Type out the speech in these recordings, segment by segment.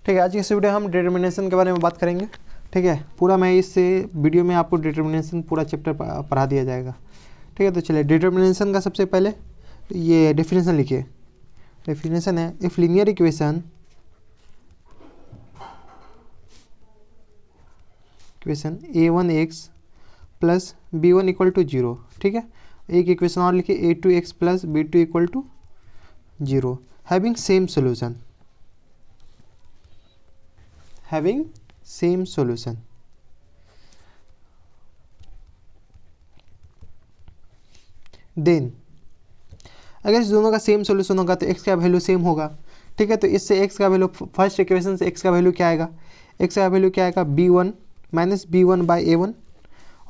ठीक है, आज की इस वीडियो हम डिटर्मिनेशन के बारे में बात करेंगे। ठीक है, पूरा मैं इस वीडियो में आपको डिटर्मिनेशन पूरा चैप्टर पढ़ा दिया जाएगा। ठीक है, तो चलिए डिटर्मिनेशन का सबसे पहले ये डेफिनेशन लिखिए। डेफिनेशन है if linear equation a1x plus b1 equal to 0। ठीक है, एक इक्वेशन और लिखिए a2x plus b2 equal to 0 having same solution. Having same solution. Then अगर इस दोनों का सेम सोल्यूशन होगा तो x का वैल्यू सेम होगा। ठीक है, तो इससे x का वैल्यू फर्स्ट इक्वेशन से x का वैल्यू क्या आएगा, x का वैल्यू क्या आएगा b1 minus b1 by a1,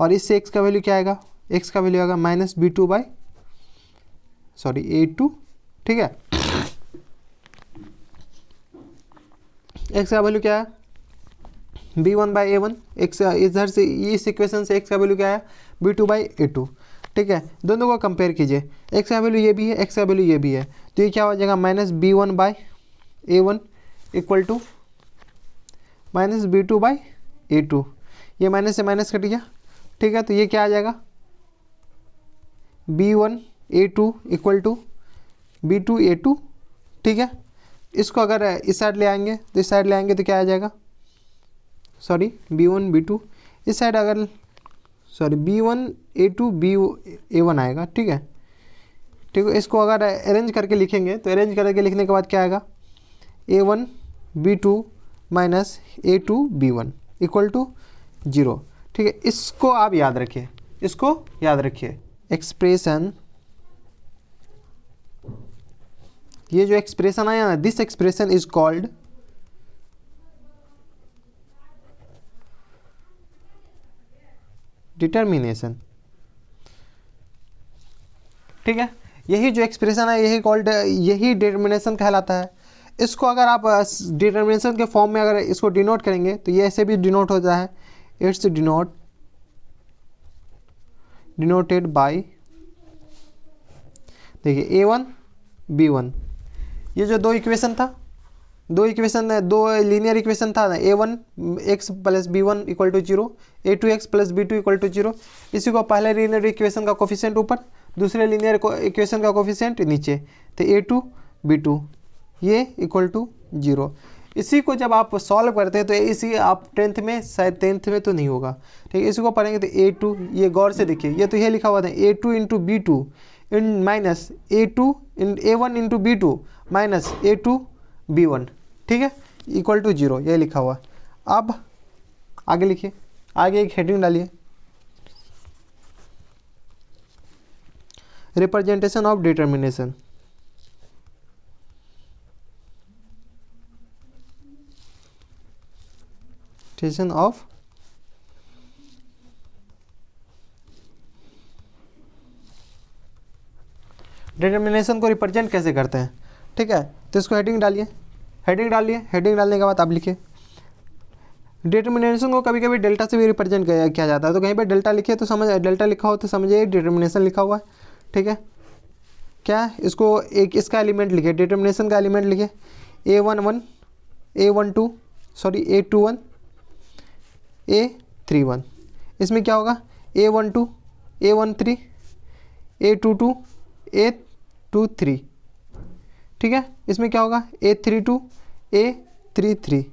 और इससे x का वैल्यू क्या आएगा, x का वैल्यू आएगा माइनस b2 बाई a2। ठीक है, x का वैल्यू क्या है b1 बाई a1, x इधर से इस इक्वेशन से x का वैल्यू क्या है b2 बाई a2। ठीक है, दोनों को कंपेयर कीजिए, x का वैल्यू ये भी है, x का वैल्यू ये भी है, तो ये क्या हो जाएगा minus b1 by a1 equal to minus b2 by a2। ये माइनस से माइनस कट गया। ठीक है, तो ये क्या आ जाएगा b1 a2 equal to b2 a2। ठीक है, इसको अगर इस साइड ले आएंगे तो इस साइड ले आएंगे तो क्या आ जाएगा, सॉरी b1 b2, इस साइड अगर सॉरी b1 a2 a1 आएगा। ठीक है, ठीक है, इसको अगर अरेंज करके लिखेंगे तो अरेंज करके लिखने के बाद क्या आएगा a1 b2 minus a2 b1 equal to 0। ठीक है, इसको आप याद रखिए, इसको याद रखिए। एक्सप्रेशन, ये जो एक्सप्रेशन आया ना, this expression is called determination. ठीक है, यही जो एक्सप्रेशन है यही डिटर्मिनेशन कहलाता है। इसको अगर आप डिटर्मिनेशन के फॉर्म में अगर इसको डिनोट करेंगे तो ये ऐसे भी डिनोट होता है, इट्स डिनोटेड बाय, देखिए a1 b1, ये जो दो लीनियर इक्वेशन था ना, a1 x plus b1 equal to 0, a2x plus b2 equal to 0, इसी को पहले लीनियर इक्वेशन का कोफिशिएंट ऊपर, दूसरे लीनियर इक्वेशन का कोफिशिएंट नीचे, तो a2 b2 ये इक्वल टू 0। इसी को जब आप सॉल्व करते हैं तो इसी आप 10th में, शायद 10th में तो नहीं होगा। ठीक है, इसी को पढ़ेंगे तो a2, ये गौर से देखिए, ये तो ये लिखा हुआ था a2 इंटू b2 इन माइनस a2 इन a1 into b2 minus a2 b1। ठीक है, इक्वल टू 0, ये लिखा हुआ। अब आगे लिखिए, आगे एक हेडिंग डालिए, representation of determination. Of determination को रिप्रेजेंट कैसे करते हैं। ठीक है, तो इसको हेडिंग डालिए, हेडिंग डालने के बाद आप लिखिए डिटर्मिनेशन को कभी कभी डेल्टा से भी रिप्रेजेंट किया जाता है, तो कहीं पे डेल्टा लिखिए तो समझ, डेल्टा लिखा हो तो समझिए डिटर्मिनेशन लिखा हुआ है। ठीक है, क्या इसको एक इसका एलिमेंट लिखिए, डिटर्मिनेशन का एलिमेंट लिखिए a11 a12 sorry a21 a31। इसमें क्या होगा a12 a13 a22 a23। ठीक है, इसमें क्या होगा a32 a33।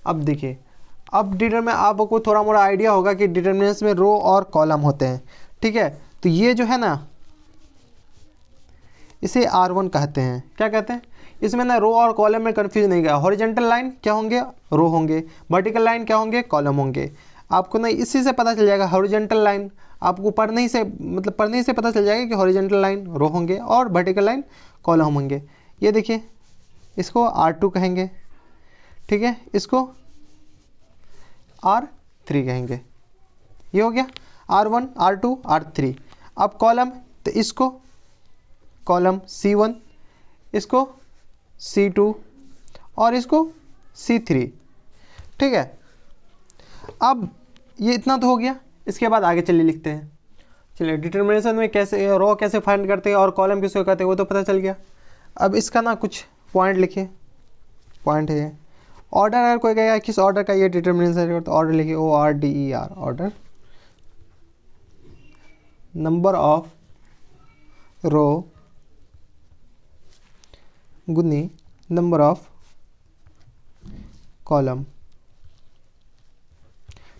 अब देखिए, अब में आपको थोड़ा मोड़ा आइडिया होगा कि डिटर्मिनेंट्स में रो और कॉलम होते हैं। ठीक है, तो ये जो है ना, इसे R1 कहते हैं। क्या कहते हैं, इसमें ना रो और कॉलम में कंफ्यूज नहीं गया। हॉरिजॉन्टल लाइन क्या होंगे, रो होंगे, वर्टिकल लाइन क्या होंगे, कॉलम होंगे। आपको ना इसी से पता चल जाएगा, हॉरिजॉन्टल लाइन आपको पढ़ने से पता चल जाएगा कि हॉरिजॉन्टल लाइन रो होंगे और वर्टिकल लाइन कॉलम होंगे। ये देखिए, इसको R2 कहेंगे। ठीक है, इसको R3 कहेंगे। ये हो गया R1 R2 R3। अब कॉलम, तो इसको कॉलम C1, इसको C2 और इसको C3। ठीक है, अब ये इतना तो हो गया। इसके बाद आगे चलिए लिखते हैं। चलिए डिटर्मिनेशन में कैसे रो कैसे फाइंड करते हैं और कॉलम किसको कहते हैं वो तो पता चल गया। अब इसका ना कुछ पॉइंट लिखिए, पॉइंट है। ऑर्डर अगर कोई कहेगा किस ऑर्डर का ये डिटर्मिनेंट है तो ऑर्डर लिखिए ORDER, ऑर्डर। नंबर ऑफ रो गुनी नंबर ऑफ कॉलम।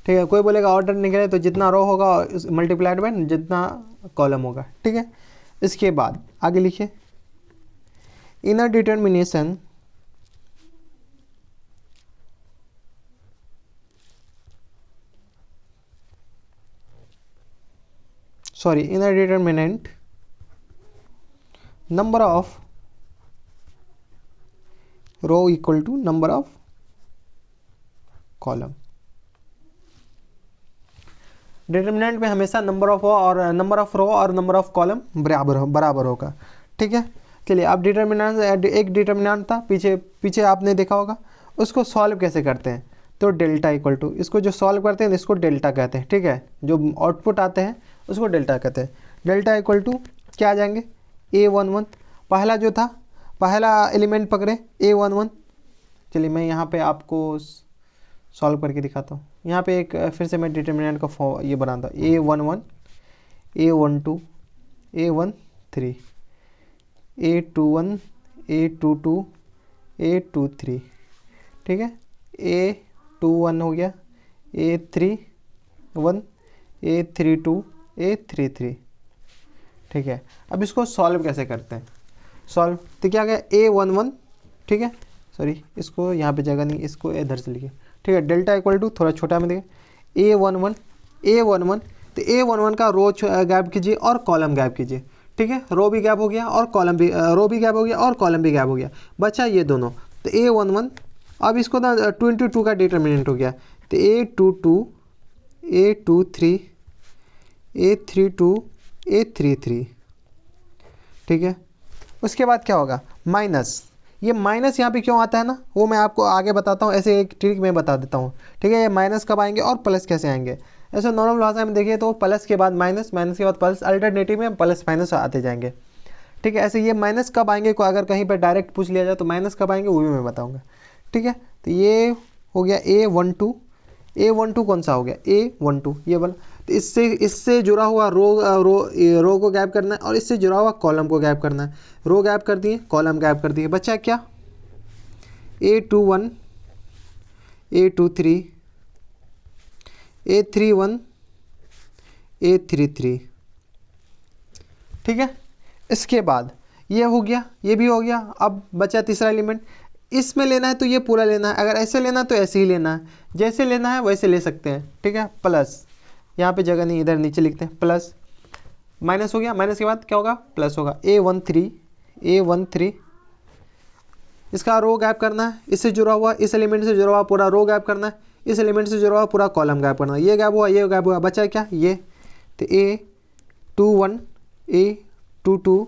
ठीक है, कोई बोलेगा ऑर्डर निकले तो जितना रो होगा मल्टीप्लाइड बाय जितना कॉलम होगा। ठीक है, इसके बाद आगे लिखिए inner determination inner determinant number of row equal to number of column। Determinant में हमेशा नंबर ऑफ और नंबर ऑफ रो और नंबर ऑफ कॉलम बराबर होगा। ठीक है, चलिए अब डिटर्मिनेंट, एक डिटर्मिनेंट था पीछे आपने देखा होगा, उसको सॉल्व कैसे करते हैं तो डेल्टा इक्वल टू, इसको जो सॉल्व करते हैं इसको डेल्टा कहते हैं। ठीक है, जो आउटपुट आते हैं उसको डेल्टा कहते हैं। डेल्टा इक्वल टू क्या आ जाएंगे A11, पहला जो था पहला एलिमेंट पकड़े A11। चलिए मैं यहाँ पे आपको सॉल्व करके दिखाता हूँ। यहाँ पे एक फिर से मैं डिटर्मिनेंट का ये बनाता हूँ A11, A12, A13, A21, A22, A23। ठीक है, A21 हो गया, A31, A32, A33। ठीक है, अब इसको सॉल्व कैसे करते हैं, सॉल्व तो क्या गया A11। ठीक है, सॉरी इसको यहाँ पे जगह नहीं, इसको इधर से लिखिए। ठीक है, डेल्टा इक्वल टू थोड़ा छोटा में देखिए A11 तो A11 का रो गैप कीजिए और कॉलम गैप कीजिए। ठीक है, रो भी गैप हो गया और कॉलम भी, रो भी गैप हो गया और कॉलम भी गैप हो गया, बचा ये दोनों। तो A11 अब इसको ना 22 का डिटर्मिनेंट हो गया, तो A22, A23, A32, A33। ठीक है, उसके बाद क्या होगा माइनस, ये माइनस यहाँ पे क्यों आता है ना वो मैं आपको आगे बताता हूँ, ऐसे एक ट्रिक में बता देता हूँ। ठीक है, ये माइनस कब आएंगे और प्लस कैसे आएंगे। ऐसे नॉर्मल भाषा में देखिए तो प्लस के बाद माइनस, माइनस के बाद प्लस, अल्टरनेटिव में प्लस माइनस आते जाएंगे। ठीक है, ऐसे ये माइनस कब आएंगे को अगर कहीं पर डायरेक्ट पूछ लिया जाए तो माइनस कब आएंगे वो भी मैं बताऊँगा। ठीक है, तो ये हो गया A12, A12 कौन सा हो गया A12 ये वाला। तो इससे जुड़ा हुआ रो को गैप करना है और इससे जुड़ा हुआ कॉलम को गैप करना है। रो गैप कर दिए, कॉलम गैप कर दिए, बचा क्या A21, A23, A31, A33। ठीक है, इसके बाद ये हो गया, ये भी हो गया। अब बचा तीसरा एलिमेंट, इसमें लेना है तो ये पूरा लेना है, अगर ऐसे लेना है तो ऐसे ही लेना है, जैसे लेना है वैसे ले सकते हैं। ठीक है, प्लस यहाँ पे जगह नहीं, इधर नीचे लिखते हैं प्लस, माइनस हो गया, माइनस के बाद क्या होगा प्लस होगा A13 इसका रो गैप करना है, इससे जुड़ा हुआ इस एलिमेंट से जुड़ा हुआ पूरा रो गैप करना है, इस एलिमेंट से जुड़ा हुआ पूरा कॉलम गैप करना है। ये गैप हुआ, ये गैप हुआ, बचा क्या ये, तो A21, A22,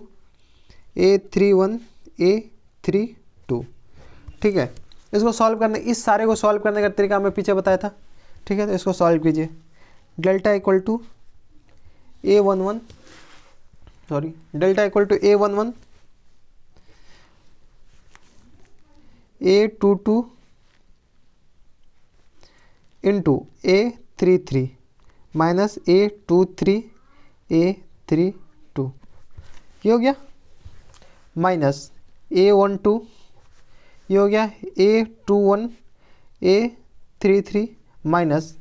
A31, A32। ठीक है, इसको सॉल्व करने, इस सारे को सॉल्व करने का तरीका मैं पीछे बताया था। ठीक है, तो इसको सॉल्व कीजिए, delta equal to A11, delta equal to A11, A22 into A33 minus A23, A32 ये हो गया, माइनस A12 ये हो गया A21, A33 minus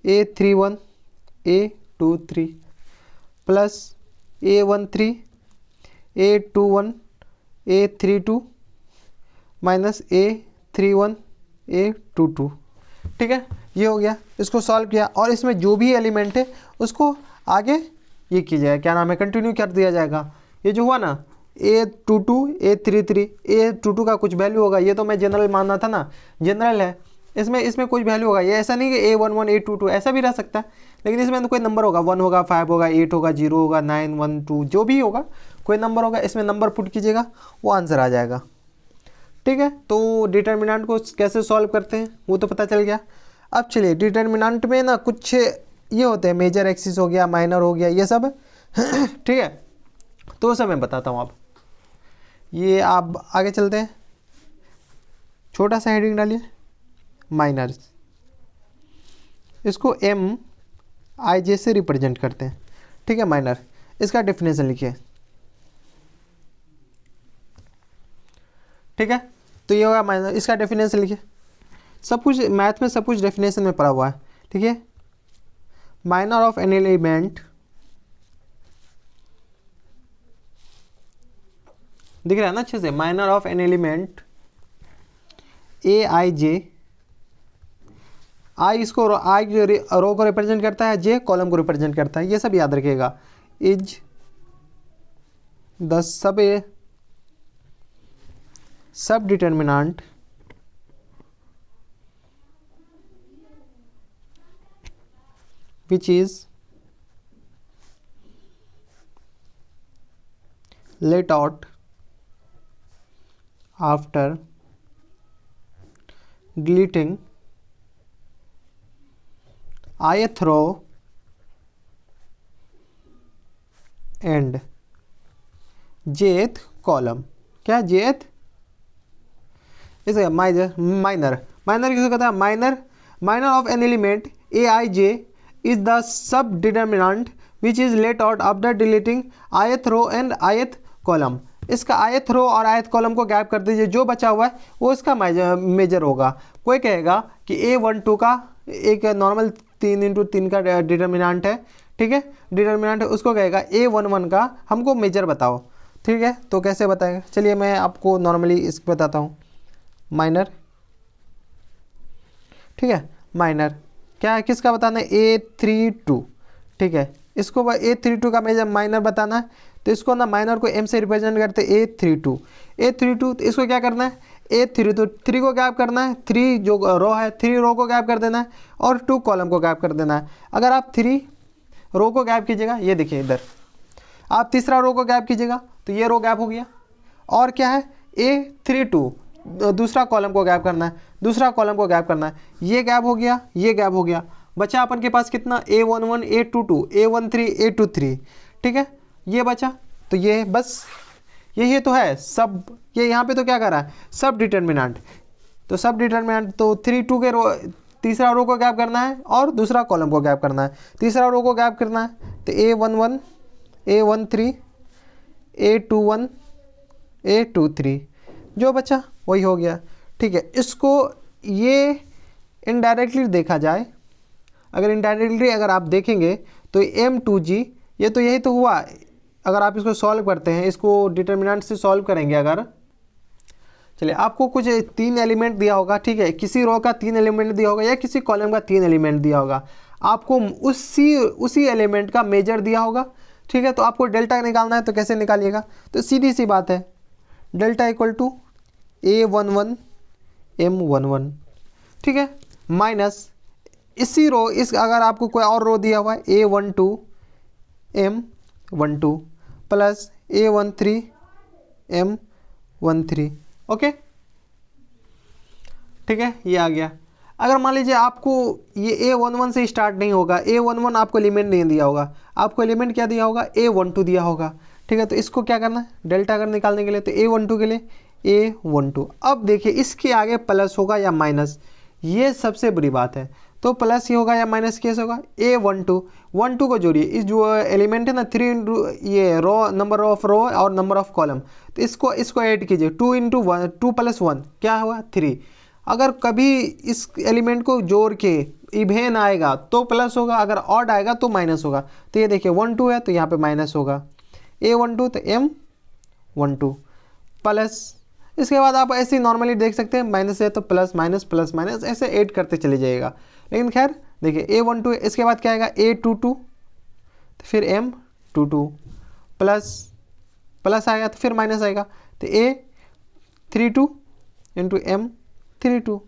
A31, A23 plus A13, A21, A32 minus A31, A22। ठीक है, ये हो गया, इसको सॉल्व किया और इसमें जो भी एलिमेंट है उसको आगे ये कीजिएगा, क्या नाम है, कंटिन्यू कर दिया जाएगा। ये जो हुआ ना A22, A33, A22 का कुछ वैल्यू होगा, ये तो मैं जनरल मानना था ना, जनरल है, इसमें कुछ वैल्यू होगा। ये ऐसा नहीं कि A11, A22 ऐसा भी रह सकता है, लेकिन इसमें तो कोई नंबर होगा, 1 होगा, 5 होगा, 8 होगा, 0 होगा, 9, 1, 2 जो भी होगा कोई नंबर होगा, इसमें नंबर पुट कीजिएगा वो आंसर आ जाएगा। ठीक है, तो डिटर्मिनेंट को कैसे सॉल्व करते हैं वो तो पता चल गया। अब चलिए डिटर्मिनेंट में ना कुछ ये होते हैं, मेजर एक्सिस हो गया, माइनर हो गया, ये सब ठीक है, तो सब मैं बताता हूँ। अब ये आप आगे चलते हैं, छोटा सा हेडिंग डालिए माइनर, इसको एम आई जे से रिप्रेजेंट करते हैं, ठीक है माइनर। इसका डेफिनेशन लिखिए, ठीक है। तो ये होगा माइनर, इसका डेफिनेशन लिखिए। सब कुछ मैथ में सब कुछ डेफिनेशन में पढ़ा हुआ है, ठीक है। माइनर ऑफ एन एलिमेंट, दिख रहा है ना अच्छे से, minor of an element A I जे, आई इसको आई रो को रिप्रेजेंट करता है, जे कॉलम को रिप्रेजेंट करता है, ये सब याद रखिएगा। Is the sub determinant which is let out after deleting ith row and jth column। क्या jth, इसका माइनर किसको कहता है, minor of an element A I J is the sub determinant which is left out after deleting ith row and ith column. इसका ith row और ith column को gap कर दीजिए, जो बचा हुआ है वो इसका मेजर होगा। कोई कहेगा कि A12 का एक नॉर्मल 3x3 का डिटर्मिनेंट है, ठीक है, डिटर्मिनेंट है, उसको कहेगा A11 का हमको मेजर बताओ, ठीक है। तो कैसे बताएगा, चलिए मैं आपको नॉर्मली इसको बताता हूँ। माइनर, ठीक है, माइनर क्या है, किसका बताना है, A32, ठीक है। इसको A32 का मेजर माइनर बताना है, तो इसको ना माइनर को M से रिप्रेजेंट करते हैं A32, तो इसको क्या करना है, A32 3 को गैप करना है, 3 जो रो है 3 रो को गैप कर देना है और 2 कॉलम को गैप कर देना है। अगर आप 3 रो को गैप कीजिएगा, ये देखिए इधर, आप तीसरा रो को गैप कीजिएगा तो ये रो गैप हो गया। और क्या है, A32 दूसरा कॉलम को गैप करना है, दूसरा कॉलम को गैप करना है, ये गैप हो गया, ये गैप हो गया, बचा अपन के पास कितना, A11 A22 A13 A23, ठीक है, ये बचा। तो ये बस यही तो है सब, ये यहाँ पे तो क्या कर रहा है, सब डिटर्मिनेंट। तो सब डिटर्मिनेंट तो 3 2 के रो, तीसरा रो को गैप करना है और दूसरा कॉलम को गैप करना है, तीसरा रो को गैप करना है, तो A11 A13 A21 A23, जो बचा वही हो गया, ठीक है। इसको ये इनडायरेक्टली देखा जाए, अगर इनडायरेक्टली अगर आप देखेंगे तो M2G, ये तो यही तो हुआ। अगर आप इसको सॉल्व करते हैं, इसको डिटर्मिनेंट से सॉल्व करेंगे, अगर चलिए आपको कुछ 3 एलिमेंट दिया होगा, ठीक है, किसी रो का 3 एलिमेंट दिया होगा या किसी कॉलम का 3 एलिमेंट दिया होगा, आपको उसी एलिमेंट का मेजर दिया होगा, ठीक है। तो आपको डेल्टा निकालना है, तो कैसे निकालिएगा, तो सीधी सी बात है, delta equal to A11 M11, ठीक है, माइनस इसी रो, इस अगर आपको कोई और रो दिया हुआ है A12 M12 plus A13 M13, okay, ठीक है, ये आ गया। अगर मान लीजिए आपको ये A11 से स्टार्ट नहीं होगा, A11 आपको एलिमेंट नहीं दिया होगा, आपको एलिमेंट क्या दिया होगा, A12 दिया होगा, ठीक है। तो इसको क्या करना है, डेल्टा अगर निकालने के लिए, तो A12 के लिए A12। अब देखिए इसके आगे प्लस होगा या माइनस, ये सबसे बुरी बात है। तो प्लस ही होगा या माइनस कैसे होगा, A12 को जोड़िए, इस जो एलिमेंट है ना 3 ये रो, नंबर ऑफ रो और नंबर ऑफ कॉलम, तो इसको ऐड कीजिए, 2 × 1 2 + 1 क्या हुआ 3। अगर कभी इस एलिमेंट को जोड़ के इवेन आएगा तो प्लस होगा, अगर ऑड आएगा तो माइनस होगा। तो ये देखिए 1 2 है तो यहाँ पे माइनस होगा, A12 तो M12 प्लस, इसके बाद आप ऐसे नॉर्मली देख सकते हैं, माइनस है तो प्लस माइनस ऐसे ऐड करते चले जाइएगा। लेकिन खैर देखिए A12, इसके बाद क्या आएगा A22, तो फिर M22 प्लस आएगा तो फिर माइनस आएगा, तो A32 × M32,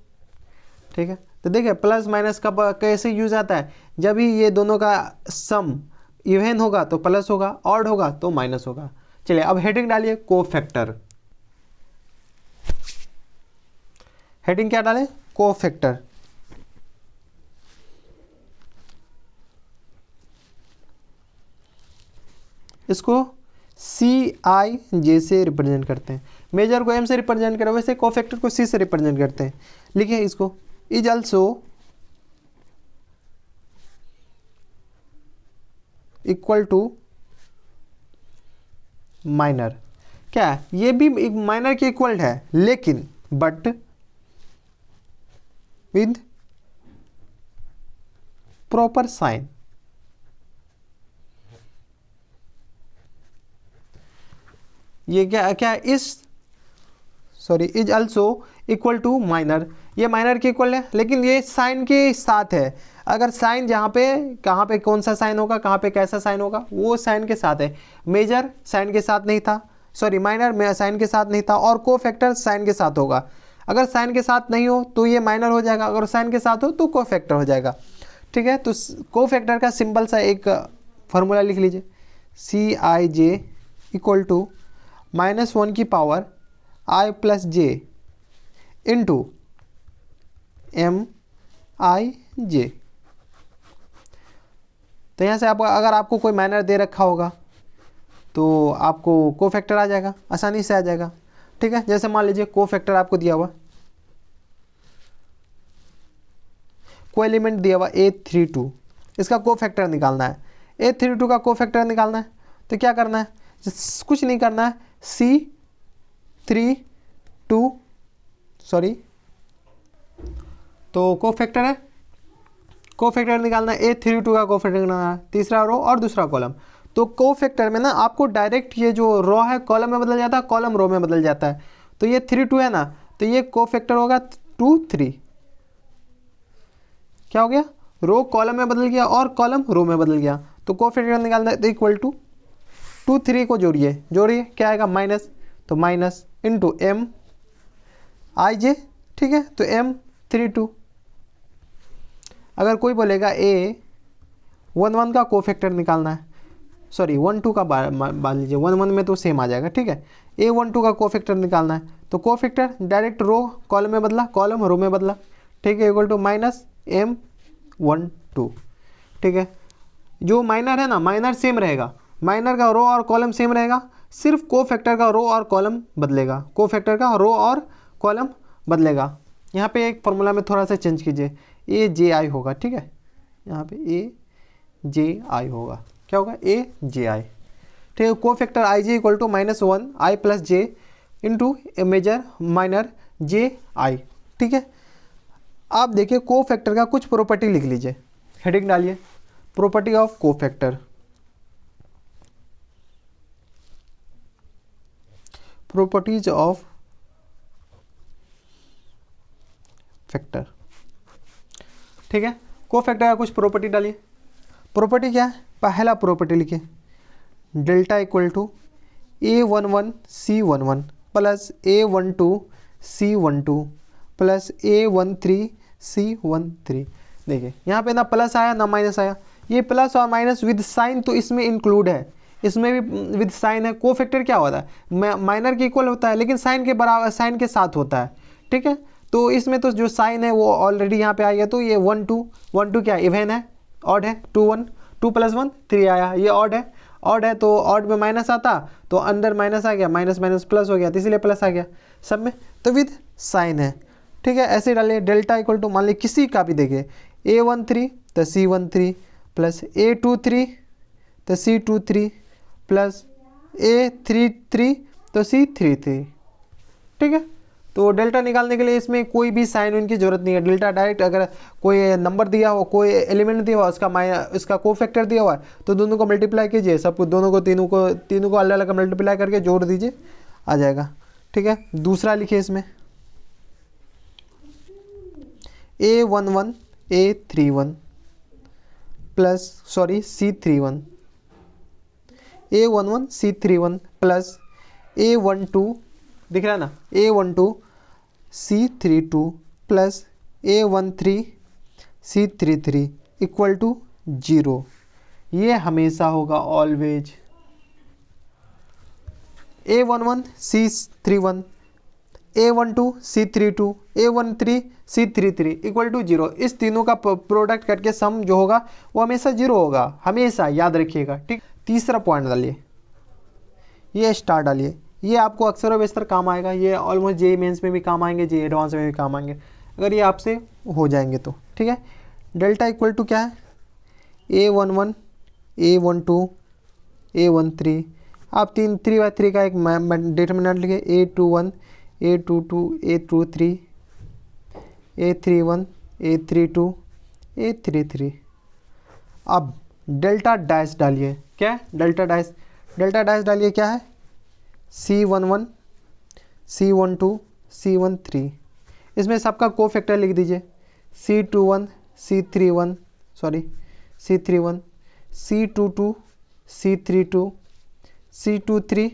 ठीक है। तो देखिए प्लस माइनस कब कैसे यूज आता है, जब ही ये दोनों का सम इवन होगा तो प्लस होगा, ऑड होगा तो माइनस होगा। चलिए अब हेडिंग डालिए कोफैक्टर, हेडिंग क्या डालें, कोफैक्टर। इसको Cij से रिप्रेजेंट करते हैं। मेजर को m से रिप्रेजेंट करें, वैसे कोफैक्टर को c से रिप्रेजेंट करते हैं। लिखिए इसको, is also equal to minor. क्या है, ये भी एक माइनर के इक्वल है, लेकिन बट विद प्रॉपर साइन। ये क्या क्या is sorry is also equal to minor, ये माइनर के इक्वल है, लेकिन ये साइन के साथ है। अगर साइन जहाँ पे कहाँ पे कौन सा साइन होगा, कहाँ पे कैसा साइन होगा, वो साइन के साथ है। मेजर साइन के साथ नहीं था, सॉरी माइनर साइन के साथ नहीं था, और कोफैक्टर साइन के साथ होगा। अगर साइन के साथ नहीं हो तो ये माइनर हो जाएगा, अगर साइन के साथ हो तो कोफैक्टर हो जाएगा। ठीक है, तो कोफैक्टर का सिंपल सा एक फॉर्मूला लिख लीजिए, Cij इक्वल टू -1 की power i plus J into Mij। तो यहाँ से आप अगर आपको कोई माइनर दे रखा होगा तो आपको कोफैक्टर आ जाएगा, आसानी से आ जाएगा। ठीक है, जैसे मान लीजिए कोफैक्टर आपको दिया हुआ, कोई एलिमेंट दिया हुआ A32, इसका कोफैक्टर निकालना है। A32 का कोफैक्टर निकालना है तो क्या करना है, कुछ नहीं करना है, C32 सॉरी, तो कोफैक्टर है, कोफैक्टर निकालना है, A32 का कोफैक्टर निकालना है, तीसरा रो और दूसरा कॉलम। तो कोफैक्टर में ना आपको डायरेक्ट ये जो रो है कॉलम में बदल जाता है, कॉलम रो में बदल जाता है। तो ये 32 है ना, तो ये कोफैक्टर होगा 2 3। क्या हो गया, रो कॉलम में बदल गया और कॉलम रो में बदल गया। तो कोफैक्टर निकालना है तो इक्वल टू 2 3 को जोड़िए, क्या आएगा माइनस, तो माइनस इंटू Mij। ठीक है, तो M32। अगर कोई बोलेगा A11 का कोफैक्टर निकालना है, सॉरी 12 का मान लीजिए, 11 में तो सेम आ जाएगा। ठीक है, A12 का कोफैक्टर निकालना है तो कोफैक्टर डायरेक्ट रो कॉलम में बदला, कॉलम रो में बदला। ठीक है, इक्वल टू -M12। ठीक है, जो माइनर है ना, माइनर सेम रहेगा, माइनर का रो और कॉलम सेम रहेगा, सिर्फ कोफैक्टर का रो और कॉलम बदलेगा, कोफैक्टर का रो और कॉलम बदलेगा। यहाँ पे एक फॉर्मूला में थोड़ा सा चेंज कीजिए, Aj होगा। ठीक है, यहाँ पे Aj होगा, क्या होगा Aj। ठीक है, cofactor Ij equal to -1 i plus J into major minor Ji। ठीक है, आप देखिए कोफैक्टर का कुछ प्रॉपर्टी लिख लीजिए, हेडिंग डालिए, property of cofactor. Properties of factor. ठीक है, कोफैक्टर का कुछ प्रॉपर्टी डालिए। प्रॉपर्टी क्या है, पहला प्रॉपर्टी लिखिए, delta equal to A11 C11 plus A12 C12 plus A13 C13। देखिए यहाँ पे ना प्लस आया ना माइनस आया, ये प्लस और माइनस विद साइन तो इसमें इंक्लूड है, इसमें भी विद साइन है। कोफैक्टर क्या होता है, माइनर के इक्वल होता है, लेकिन साइन के बराबर, साइन के साथ होता है। ठीक है, तो इसमें तो जो साइन है वो ऑलरेडी यहाँ पे आ गया, तो ये 1 2 1 2 क्या इवन है, ऑड है, 2 1 2 + 1 3 आया, ये ऑड है, ऑड है तो ऑड में माइनस आता तो अंदर माइनस आ गया, माइनस माइनस प्लस हो गया, तो इसीलिए प्लस आ गया सब में, तो विद साइन है। ठीक है, ऐसे डालिए, डेल्टा इक्वल टू मान लीजिए किसी का भी देखिए, A13 तो C13 प्लस A23 तो C23 प्लस A33 तो C33। ठीक है, तो डेल्टा निकालने के लिए इसमें कोई भी साइन उनकी जरूरत नहीं है, डेल्टा डायरेक्ट, अगर कोई नंबर दिया हो, कोई एलिमेंट दिया हुआ, उसका कोफैक्टर दिया हुआ है तो दोनों को मल्टीप्लाई कीजिए, सब कुछ दोनों को तीनों को अलग अलग मल्टीप्लाई करके जोड़ दीजिए, आ जाएगा। ठीक है, दूसरा लिखिए इसमें, A11 A31 plus sorry C31, A11 C31 plus A12 दिख रहा है ना, A12 C32 plus A13 C33 equal to 0। ये हमेशा होगा always. A11 C31 A12 C32 A13 C33 equal to 0। इस तीनों का प्रोडक्ट करके सम जो होगा वो हमेशा 0 होगा, हमेशा याद रखिएगा। ठीक, तीसरा पॉइंट डालिए, ये स्टार डालिए। ये आपको अक्सर और बेशतर काम आएगा, ये ऑलमोस्ट जेईई मेंस में भी काम आएंगे, जेईई एडवांस में भी काम आएंगे अगर ये आपसे हो जाएंगे तो, ठीक है। डेल्टा इक्वल टू क्या है, A11 A12 A13, आप 3/3 का एक डिटर्मिनेंट लिखे, A21 A22 A23 A31 A32 A33। अब डेल्टा डैश डालिए, क्या है डेल्टा डैश, डेल्टा डैश डालिए क्या है, C11 C12 C13, इसमें सबका कोफैक्टर लिख दीजिए, C21 C31 C31 C22 C32 C23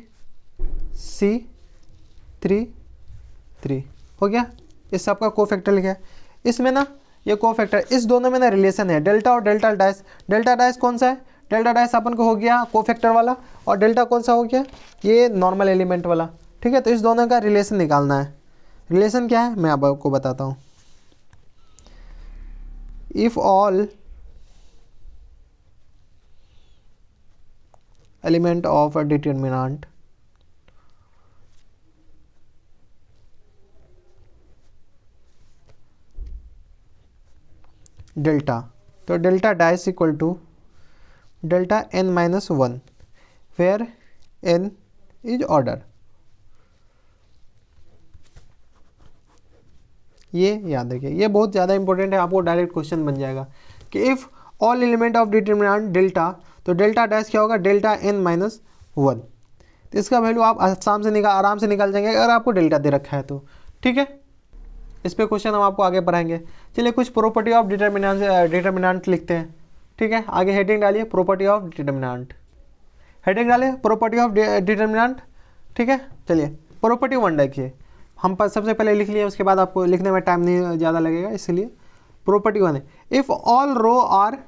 C33, हो गया। इस सबका कोफैक्टर लिखा है। इसमें ना ये कोफैक्टर, इस दोनों में ना रिलेशन है, डेल्टा और डेल्टा डैश। डेल्टा डैश कौन सा है, डेल्टा डैश अपन को हो गया कोफैक्टर वाला, और डेल्टा कौन सा हो गया, ये नॉर्मल एलिमेंट वाला, ठीक है। तो इस दोनों का रिलेशन निकालना है। रिलेशन क्या है मैं आपको बताता हूँ। If all element of a determinant delta, तो delta dash equal to delta n-1 where n is order. ये याद रखिए, ये बहुत ज़्यादा इंपॉर्टेंट है, आपको डायरेक्ट क्वेश्चन बन जाएगा कि if all element of determinant delta, तो डेल्टा डैश क्या होगा, डेल्टा n-1। तो इसका वैल्यू आप आराम से निकाल जाएंगे अगर आपको डेल्टा दे रखा है तो, ठीक है। इस पे क्वेश्चन हम आपको आगे पढ़ाएंगे। चलिए कुछ प्रॉपर्टी ऑफ डिटरमिनेंट लिखते हैं, ठीक है। आगे हेडिंग डालिए प्रॉपर्टी ऑफ डिटरमिनेंट, हेडिंग डालिए प्रॉपर्टी ऑफ डिटरमिनेंट, ठीक है। चलिए प्रॉपर्टी 1 देखिए, हम सबसे पहले लिख लिए, उसके बाद आपको लिखने में टाइम नहीं ज़्यादा लगेगा, इसलिए प्रॉपर्टी 1 है, if all row are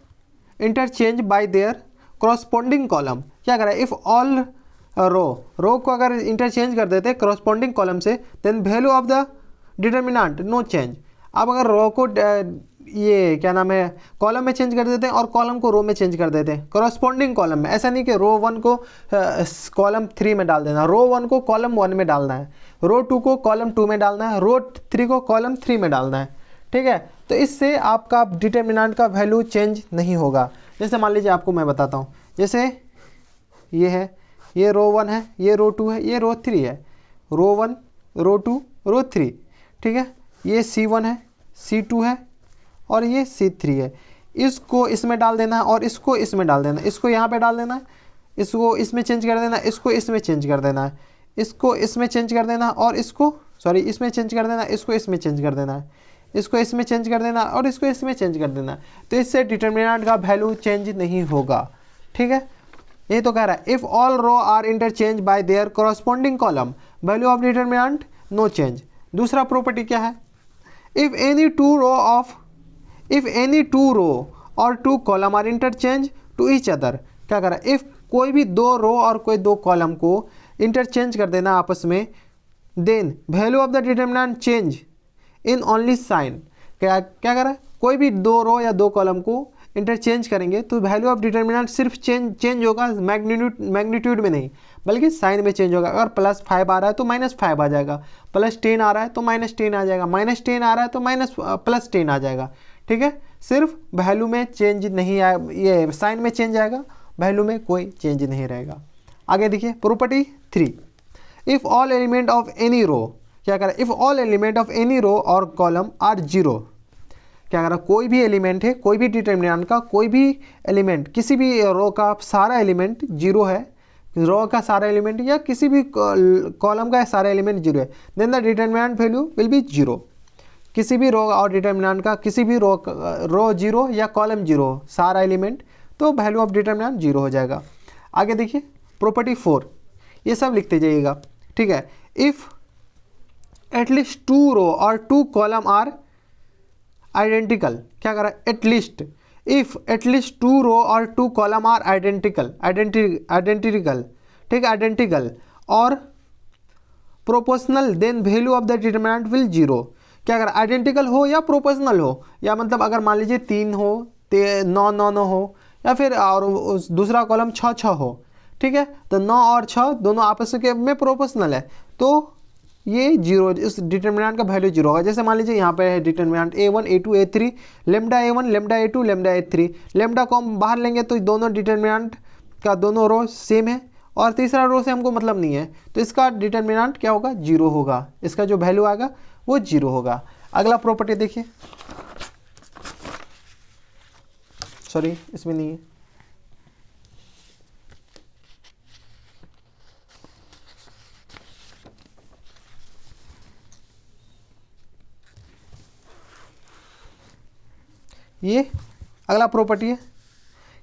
interchange by their corresponding column. क्या करें, इफ़ ऑल रो को अगर इंटरचेंज कर देते करस्पॉन्डिंग कॉलम से, then value of the determinant no change. आप अगर रो को ये क्या नाम है कॉलम में चेंज कर देते हैं और कॉलम को रो में चेंज कर देते हैं करस्पॉन्डिंग कॉलम में, ऐसा नहीं कि रो 1 को कॉलम 3 में डाल देना, रो 1 को कॉलम 1 में डालना है, रो 2 को कॉलम 2 में डालना है, रो 3 को कॉलम 3 में डालना है, ठीक है। तो इससे आपका डिटरमिनेंट का वैल्यू चेंज नहीं होगा। जैसे मान लीजिए आपको मैं बताता हूँ, जैसे ये है, ये रो 1 है, ये रो 2 है, ये रो 3 है, रो 1 रो 2 रो 3, ठीक है। ये C1 है, C2 है और ये C3 है। इसको इसमें डाल देना है और इसको इसमें डाल देना है, इसको यहाँ पे डाल देना है, इसको इसमें चेंज कर देना है, इसको इसमें चेंज कर देना है, इसको इसमें चेंज कर देना और इसको इसमें चेंज कर देना, इसको इसमें चेंज कर देना है, इसको इसमें चेंज कर देना और इसको इसमें चेंज कर देना। तो इससे डिटरमिनेंट का वैल्यू चेंज नहीं होगा, ठीक है। ये तो कह रहा है if all row are interchange by their corresponding column value of determinant no change. दूसरा प्रॉपर्टी क्या है, इफ़ एनी टू रो और 2 column are interchange to each other. क्या कर रहा है, इफ़ कोई भी 2 रो और कोई 2 कॉलम को इंटरचेंज कर देना आपस में, then value of the determinant change in only sign. क्या कर रहा है, कोई भी 2 रो या 2 कॉलम को इंटरचेंज करेंगे तो वैल्यू ऑफ डिटरमिनेंट सिर्फ चेंज होगा मैग्नीट्यूड में नहीं बल्कि साइन में चेंज होगा। अगर +5 आ रहा है तो -5 आ जाएगा, +10 आ रहा है तो -10 आ जाएगा, -10 आ रहा है तो +10 आ जाएगा, ठीक है। सिर्फ वैल्यू में चेंज नहीं आए, ये साइन में चेंज आएगा, वैल्यू में कोई चेंज नहीं रहेगा। आगे देखिए property 3, if all element of any row. क्या करें, if all element of any row और कॉलम आर 0। क्या करा, कोई भी एलिमेंट है, कोई भी डिटरमिनेंट का कोई भी एलिमेंट, किसी भी रो का सारा एलिमेंट 0 है, रो का सारा एलिमेंट या किसी भी कॉलम का सारा एलिमेंट 0 है, then the determinant value will be 0। किसी भी रो और डिटरमिनेंट का किसी भी रो 0 या कॉलम 0 सारा एलिमेंट, तो वैल्यू ऑफ डिटरमिनेंट 0 हो जाएगा। आगे देखिए प्रॉपर्टी 4, ये सब लिखते जाइएगा, ठीक है। इफ़ एटलीस्ट 2 रो और 2 कॉलम आर आइडेंटिकल। क्या करा, एटलीस्ट, इफ एटलीस्ट 2 रो और 2 कॉलम आर आइडेंटिकल, ठीक, आइडेंटिकल और proportional, then value of the determinant will 0। क्या करा, आइडेंटिकल हो या प्रोपोर्शनल हो, या मतलब अगर मान लीजिए 3 हो 9 9 9 हो, या फिर और दूसरा कॉलम 6 6 हो, ठीक है। तो 9 और 6 दोनों आपस में प्रोपोर्शनल है, तो ये जीरो, इस डिटर्मिनेंट का वैल्यू जीरो होगा। जैसे मान लीजिए यहाँ पे है determinant A1 A2 A3, lambda A1 lambda A2 lambda A3, lambda को हम बाहर लेंगे तो दोनों डिटर्मिनेंट का दोनों रो सेम है, और तीसरा रो से हमको मतलब नहीं है, तो इसका डिटर्मिनेंट क्या होगा, जीरो होगा, इसका जो वैल्यू आएगा वो जीरो होगा। अगला प्रॉपर्टी देखिए, सॉरी इसमें नहीं है, ये अगला प्रॉपर्टी है,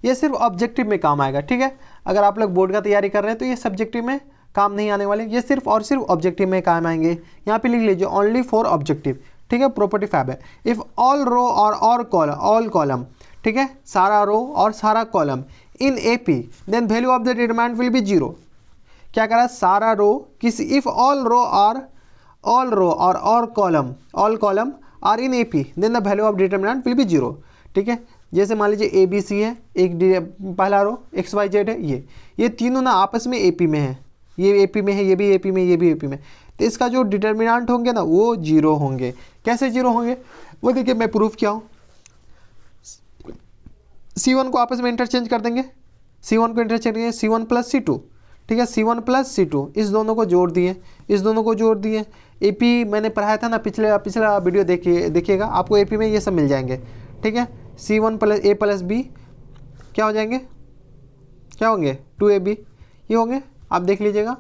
ये सिर्फ ऑब्जेक्टिव में काम आएगा, ठीक है। अगर आप लोग बोर्ड का तैयारी कर रहे हैं तो ये सब्जेक्टिव में काम नहीं आने वाले, ये सिर्फ और सिर्फ ऑब्जेक्टिव में काम आएंगे। यहाँ पे लिख लीजिए ओनली फॉर ऑब्जेक्टिव, ठीक है। प्रॉपर्टी 5 है, इफ़ ऑल रो और ऑल कॉलम, ठीक है, सारा रो और सारा column in AP then value of the determinant will be zero. क्या करा, सारा रो किसी, इफ़ ऑल रो और all column are in AP then the value of determinant will be zero, ठीक है। जैसे मान लीजिए ABC है, एक पहला रो XYZ है, ये तीनों ना आपस में AP में है, ये AP में है, ये भी AP में, ये भी AP में, तो इसका जो डिटर्मिनेंट होंगे ना वो जीरो होंगे। कैसे जीरो होंगे वो देखिए मैं प्रूफ किया हूँ। C1 को आपस में इंटरचेंज कर देंगे, C1 को इंटरचेंज करेंगे, C1 प्लस C2, ठीक है, C1 प्लस C2, इस दोनों को जोड़ दिए, इस दोनों को जोड़ दिए। AP मैंने पढ़ाया था ना, पिछला वीडियो देखिएगा, आपको AP में ये सब मिल जाएंगे, ठीक है। C1 plus A plus B क्या हो जाएंगे, क्या होंगे 2AB ये होंगे, आप देख लीजिएगा,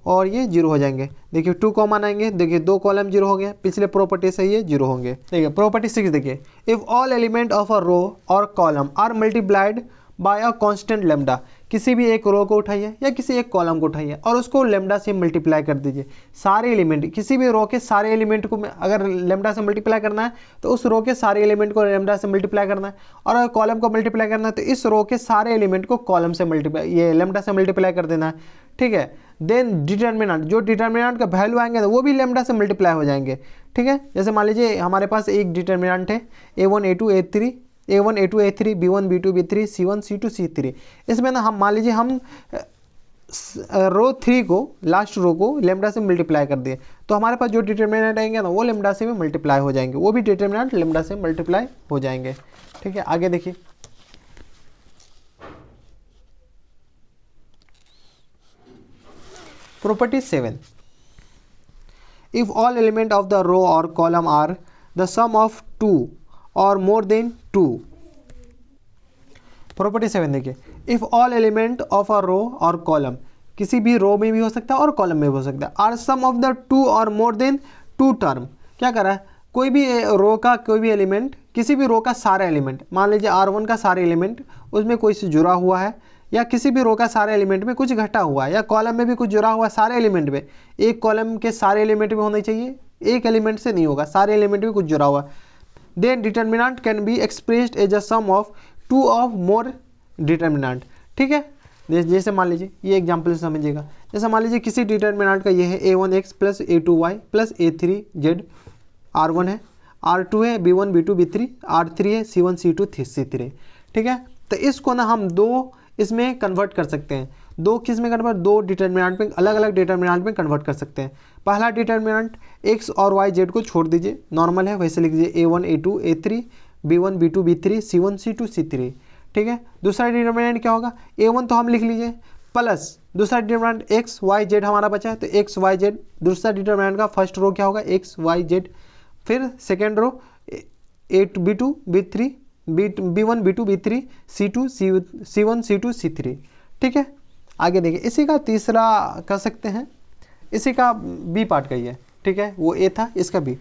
और ये जीरो हो जाएंगे। देखिए 2 कॉमन आएंगे, देखिए 2 कॉलम जीरो हो गए, पिछले प्रॉपर्टी से ये जीरो होंगे। देखिए प्रॉपर्टी 6 देखिए, if all element of a row और column are multiplied by a constant lambda, किसी भी एक रो को उठाइए या किसी एक कॉलम को उठाइए और उसको लेमडा से मल्टीप्लाई कर दीजिए। सारे एलिमेंट, किसी भी रो के सारे एलिमेंट को अगर लेमडा से मल्टीप्लाई करना है तो उस रो के सारे एलिमेंट को लेमडा से मल्टीप्लाई करना है, और अगर कॉलम को मल्टीप्लाई करना है तो इस रो के सारे एलिमेंट को कॉलम से मल्टीप्लाई, ये लेमडा से मल्टीप्लाई कर देना है, ठीक है। देन डिटर्मिनेंट, जो डिटर्मिनेंट का वैल्यू आएंगे वो भी लेमडा से मल्टीप्लाई हो जाएंगे, ठीक है। जैसे मान लीजिए हमारे पास एक डिटर्मिनेंट है A1 A2 A3, A1 A2 A3 B1 B2 B3 C1 C2 C3, इसमें ना हम मान लीजिए हम रो 3 को, लास्ट रो को लेमडा से मल्टीप्लाई कर दिए, तो हमारे पास जो डिटर्मिनेंट आएंगे ना वो लेमडा से भी मल्टीप्लाई हो जाएंगे, वो भी डिटर्मिनेंट लेमडा से मल्टीप्लाई हो जाएंगे, ठीक है। आगे देखिए, property 7, if all element of the row और column are the sum of 2 और मोर देन 2। प्रॉपर्टी 7 देखिए, if all element of a row और कॉलम, किसी भी रो में भी हो सकता है और कॉलम में भी हो सकता है, आर सम ऑफ द 2 और मोर देन 2 टर्म। क्या कर रहा है, कोई भी रो का कोई भी एलिमेंट, किसी भी रो का सारा एलिमेंट, मान लीजिए R1 का सारे एलिमेंट उसमें कोई से जुड़ा हुआ है, या किसी भी रो का सारे एलिमेंट में कुछ घटा हुआ है, या कॉलम में भी कुछ जुड़ा हुआ है सारे एलिमेंट में, एक कॉलम के सारे एलिमेंट में होने चाहिए, एक एलिमेंट से नहीं होगा, सारे एलिमेंट में कुछ जुड़ा हुआ, then determinant can be expressed as a sum of 2 of more determinant, ठीक है। जैसे मान लीजिए ये एग्जाम्पल से समझिएगा, जैसे मान लीजिए किसी डिटर्मिनेंट का ये है A1x plus A2y plus A3z, R1 है, R2 है, B1 B2 B3, R3 है, C1 C2 C3, ठीक है। तो इसको ना हम दो इसमें कन्वर्ट कर सकते हैं, दो किस में कन्वर्ट, दो डिटर्मिनेंट में, अलग अलग डिटर्मिनेंट में कन्वर्ट कर सकते हैं। पहला डिटर्मिनेंट x और y z को छोड़ दीजिए, नॉर्मल है, वैसे लिख दीजिए A1 A2 A3 B1 B2 B3 C1 C2 C3, ठीक है। दूसरा डिटर्मिनेंट क्या होगा, A1 तो हम लिख लीजिए, प्लस दूसरा डिटर्मिनेंट x y z हमारा बचा है, तो x y z, दूसरा डिटर्मिनेंट का फर्स्ट रो क्या होगा x y z, फिर second row A2 B2 B3 B1 B2 B3 C2 C1 C2 C3, ठीक है। आगे देखिए, इसी का तीसरा कर सकते हैं, इसी का बी पार्ट का ही है, ठीक है, वो ए था, इसका B.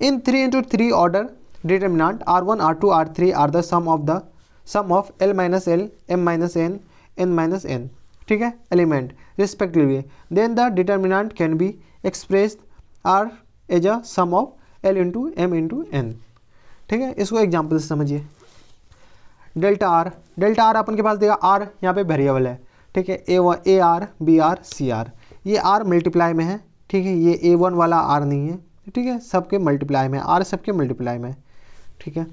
In 3x3 order determinant R1 R2 R3 are the sum of L minus L M minus N N minus N, ठीक है, element respectively, then the determinant can be expressed are as a sum of L into M into N, ठीक है। इसको example से समझिए, delta R अपन के पास देगा, are यहाँ पे वेरिएबल है, ठीक है, A R B R C R, ये आर मल्टीप्लाई में है, ठीक है, ये A1 वाला आर नहीं है, ठीक है, सबके मल्टीप्लाई में, आर सबके मल्टीप्लाई में, ठीक है।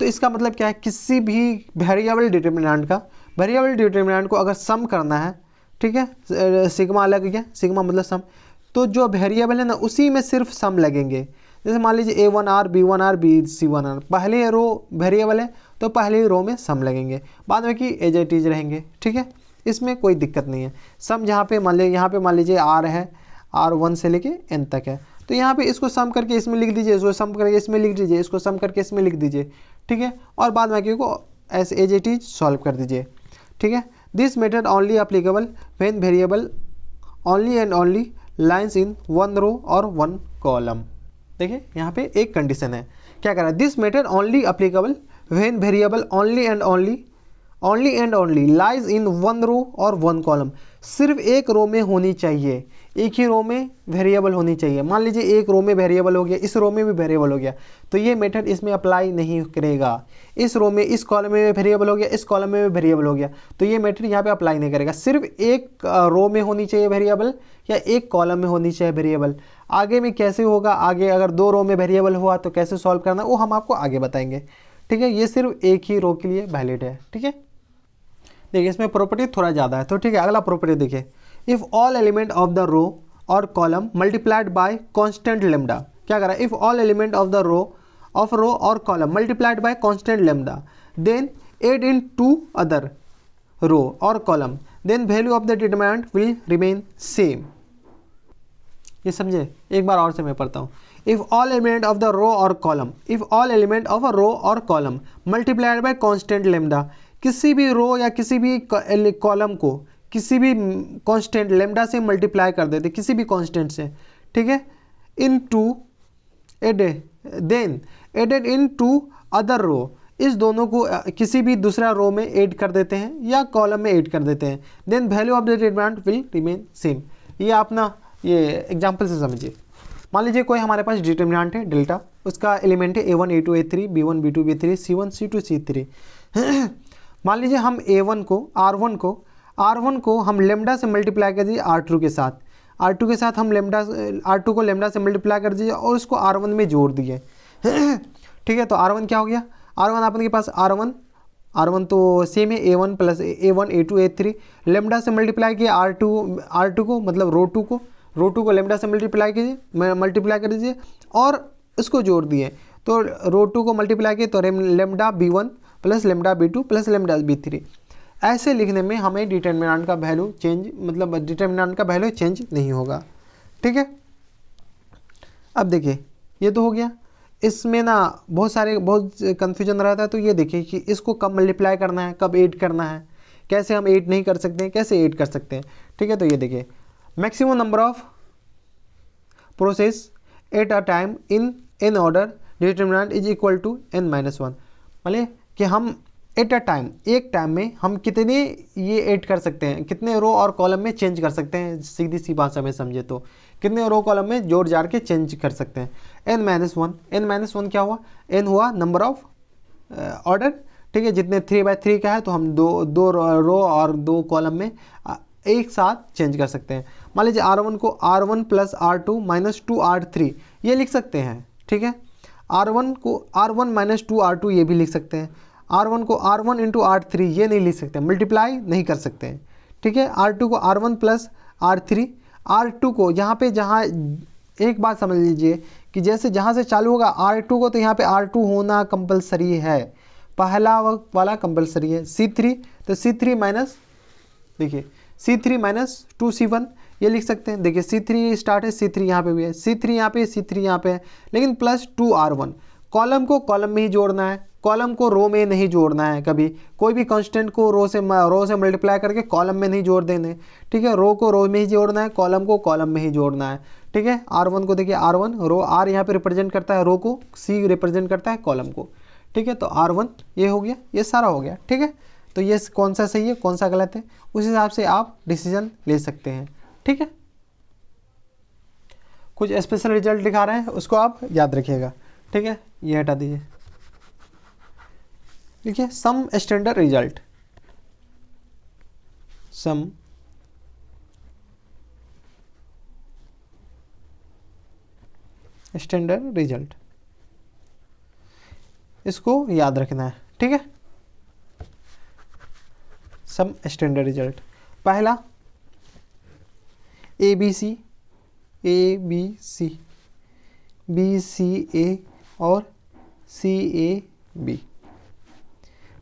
तो इसका मतलब क्या है, किसी भी वेरिएबल डिटर्मिनेंट का वेरिएबल डिटर्मिनेंट को अगर सम करना है, ठीक है, सिग्मा अलग गया, सिग्मा मतलब सम, तो जो वेरिएबल है ना उसी में सिर्फ सम लगेंगे। जैसे मान लीजिए A1R B1R BC1R, पहले रो वेरिएबल है तो पहले रो में सम लगेंगे, बाद में कि एज इट इज रहेंगे, ठीक है, इसमें कोई दिक्कत नहीं है। सम जहाँ पे मान लीजिए, यहाँ पे मान लीजिए R है, R1 से लेके N तक है, तो यहाँ पे इसको सम करके इसमें लिख दीजिए, इसको सम करके इसमें लिख दीजिए, इसको सम करके इसमें लिख दीजिए, ठीक है, और बाद बाकी को एज इट इज सॉल्व कर दीजिए, ठीक है। This method only applicable when variable only and only lines in one row और वन कॉलम। देखिए यहाँ पे एक कंडीशन है, क्या कह रहा है, this method only applicable when variable only and only lies in one row और वन कॉलम। सिर्फ एक रो में होनी चाहिए, एक ही रो में वेरिएबल होनी चाहिए। मान लीजिए एक रो में वेरिएबल हो गया, इस रो में भी वेरिएबल हो गया, तो ये मेथड इसमें अप्लाई नहीं करेगा। इस रो में, इस कॉलम में वेरिएबल हो गया, इस कॉलम में भी वेरिएबल हो गया, तो ये मेथड यहाँ पे अप्लाई नहीं करेगा। सिर्फ एक रो में होनी चाहिए वेरिएबल या एक कॉलम में होनी चाहिए वेरिएबल। आगे में कैसे होगा, आगे अगर दो रो में वेरिएबल हुआ तो कैसे सॉल्व करना, वो हम आपको आगे बताएंगे, ठीक है। ये सिर्फ एक ही रो के लिए वैलिड है, ठीक है। देखिए इसमें प्रॉपर्टी थोड़ा ज़्यादा है, तो ठीक है, अगला प्रॉपर्टी देखिए, if all element of the row और column multiplied by constant lambda. क्या कर रहा है, if all element of the row और column multiplied by constant lambda, then add into other row और column, then value of the determinant will remain same. ये समझे, एक बार और से मैं पढ़ता हूँ। If all element of the row और column, if all element of a row और column multiplied by constant lambda, किसी भी रो या किसी भी कॉलम को किसी भी कांस्टेंट लेमडा से मल्टीप्लाई कर देते, किसी भी कांस्टेंट से, ठीक है, into then added into other row, इस दोनों को किसी भी दूसरा रो में ऐड कर देते हैं या कॉलम में ऐड कर देते हैं, then value of the determinant will remain same. ये अपना ये एग्जाम्पल से समझिए। मान लीजिए कोई हमारे पास डिटरमिनेंट है डेल्टा, उसका एलिमेंट है A1 A2 A3 B1 B2 B3 C1 C2 C3। मान लीजिए हम R1 को हम लेमडा से मल्टीप्लाई कर दीजिए R2 के साथ, R2 के साथ हम R2 को लेमडा से मल्टीप्लाई कर दीजिए और उसको R1 में जोड़ दिए, ठीक है। तो R1 क्या हो गया, R1 आपके पास R1 तो सेम है A1 plus A1 A2 A3, lambda से मल्टीप्लाई किया R2 को, मतलब रो टू को लेमडा से मल्टीप्लाई कर दीजिए और इसको जोड़ दिए, तो रो टू को मल्टीप्लाई किए तो lambda B1 plus lambda B2 plus lambda B3। ऐसे लिखने में हमें डिटरमिनेंट का वैल्यू चेंज, मतलब डिटरमिनेंट का वैल्यू चेंज नहीं होगा, ठीक है। अब देखिए ये तो हो गया, इसमें ना बहुत कन्फ्यूजन रहता है, तो ये देखिए कि इसको कब मल्टीप्लाई करना है, कब ऐड करना है, कैसे हम ऐड नहीं कर सकते हैं, कैसे ऐड कर सकते हैं, ठीक है। तो ये देखिए, maximum number of process at a time in an order determinant is equal to n-1। मान कि हम एट अ टाइम, एक टाइम में हम कितने ये ऐड कर सकते हैं, कितने रो और कॉलम में चेंज कर सकते हैं, सीधी सी भाषा में समझे तो कितने रो कॉलम में जोड़ जाड़ के चेंज कर सकते हैं। n-1 क्या हुआ, n हुआ नंबर ऑफ ऑर्डर, ठीक है, जितने 3/3 का है तो हम दो रो और दो कॉलम में एक साथ चेंज कर सकते हैं। मान लीजिए R1 को R1 plus R2 minus 2R3 ये लिख सकते हैं, ठीक है। R1 को R1 माइनस 2R2 ये भी लिख सकते हैं। R1 को R1 इंटू R3 ये नहीं लिख सकते, मल्टीप्लाई नहीं कर सकते हैं, ठीक है। R2 को R1 प्लस R3, R2 को यहाँ पे, जहाँ एक बात समझ लीजिए कि जैसे जहाँ से चालू होगा R2 को, तो यहाँ पे R2 होना कंपलसरी है, पहला वाला कंपलसरी है। C3 तो C3 माइनस, देखिए C3 माइनस 2C1 ये लिख सकते हैं। देखिए C3 स्टार्ट है, C3 यहाँ पे भी है, C3 यहाँ पे, C3 यहाँ पे है, लेकिन प्लस 2R1। कॉलम को कॉलम में ही जोड़ना है, कॉलम को रो में नहीं जोड़ना है। कभी कोई भी कांस्टेंट को रो से मल्टीप्लाई करके कॉलम में नहीं जोड़ देने, ठीक है। रो को रो में ही जोड़ना है, कॉलम को कॉलम में ही जोड़ना है, ठीक है। R1 को देखिए, R1 रो, R यहाँ पे रिप्रेजेंट करता है रो को, C रिप्रेजेंट करता है कॉलम को, ठीक है। तो R1 ये हो गया, ये सारा हो गया, ठीक है। तो ये कौन सा सही है कौन सा गलत है, उस हिसाब से आप डिसीजन ले सकते हैं, ठीक है। कुछ स्पेशल रिजल्ट दिखा रहे हैं, उसको आप याद रखिएगा, ठीक है। ये हटा दीजिए, देखिए some standard result, some standard result, इसको याद रखना है, ठीक है। Some standard result. पहला A B C b C a और सी ए बी।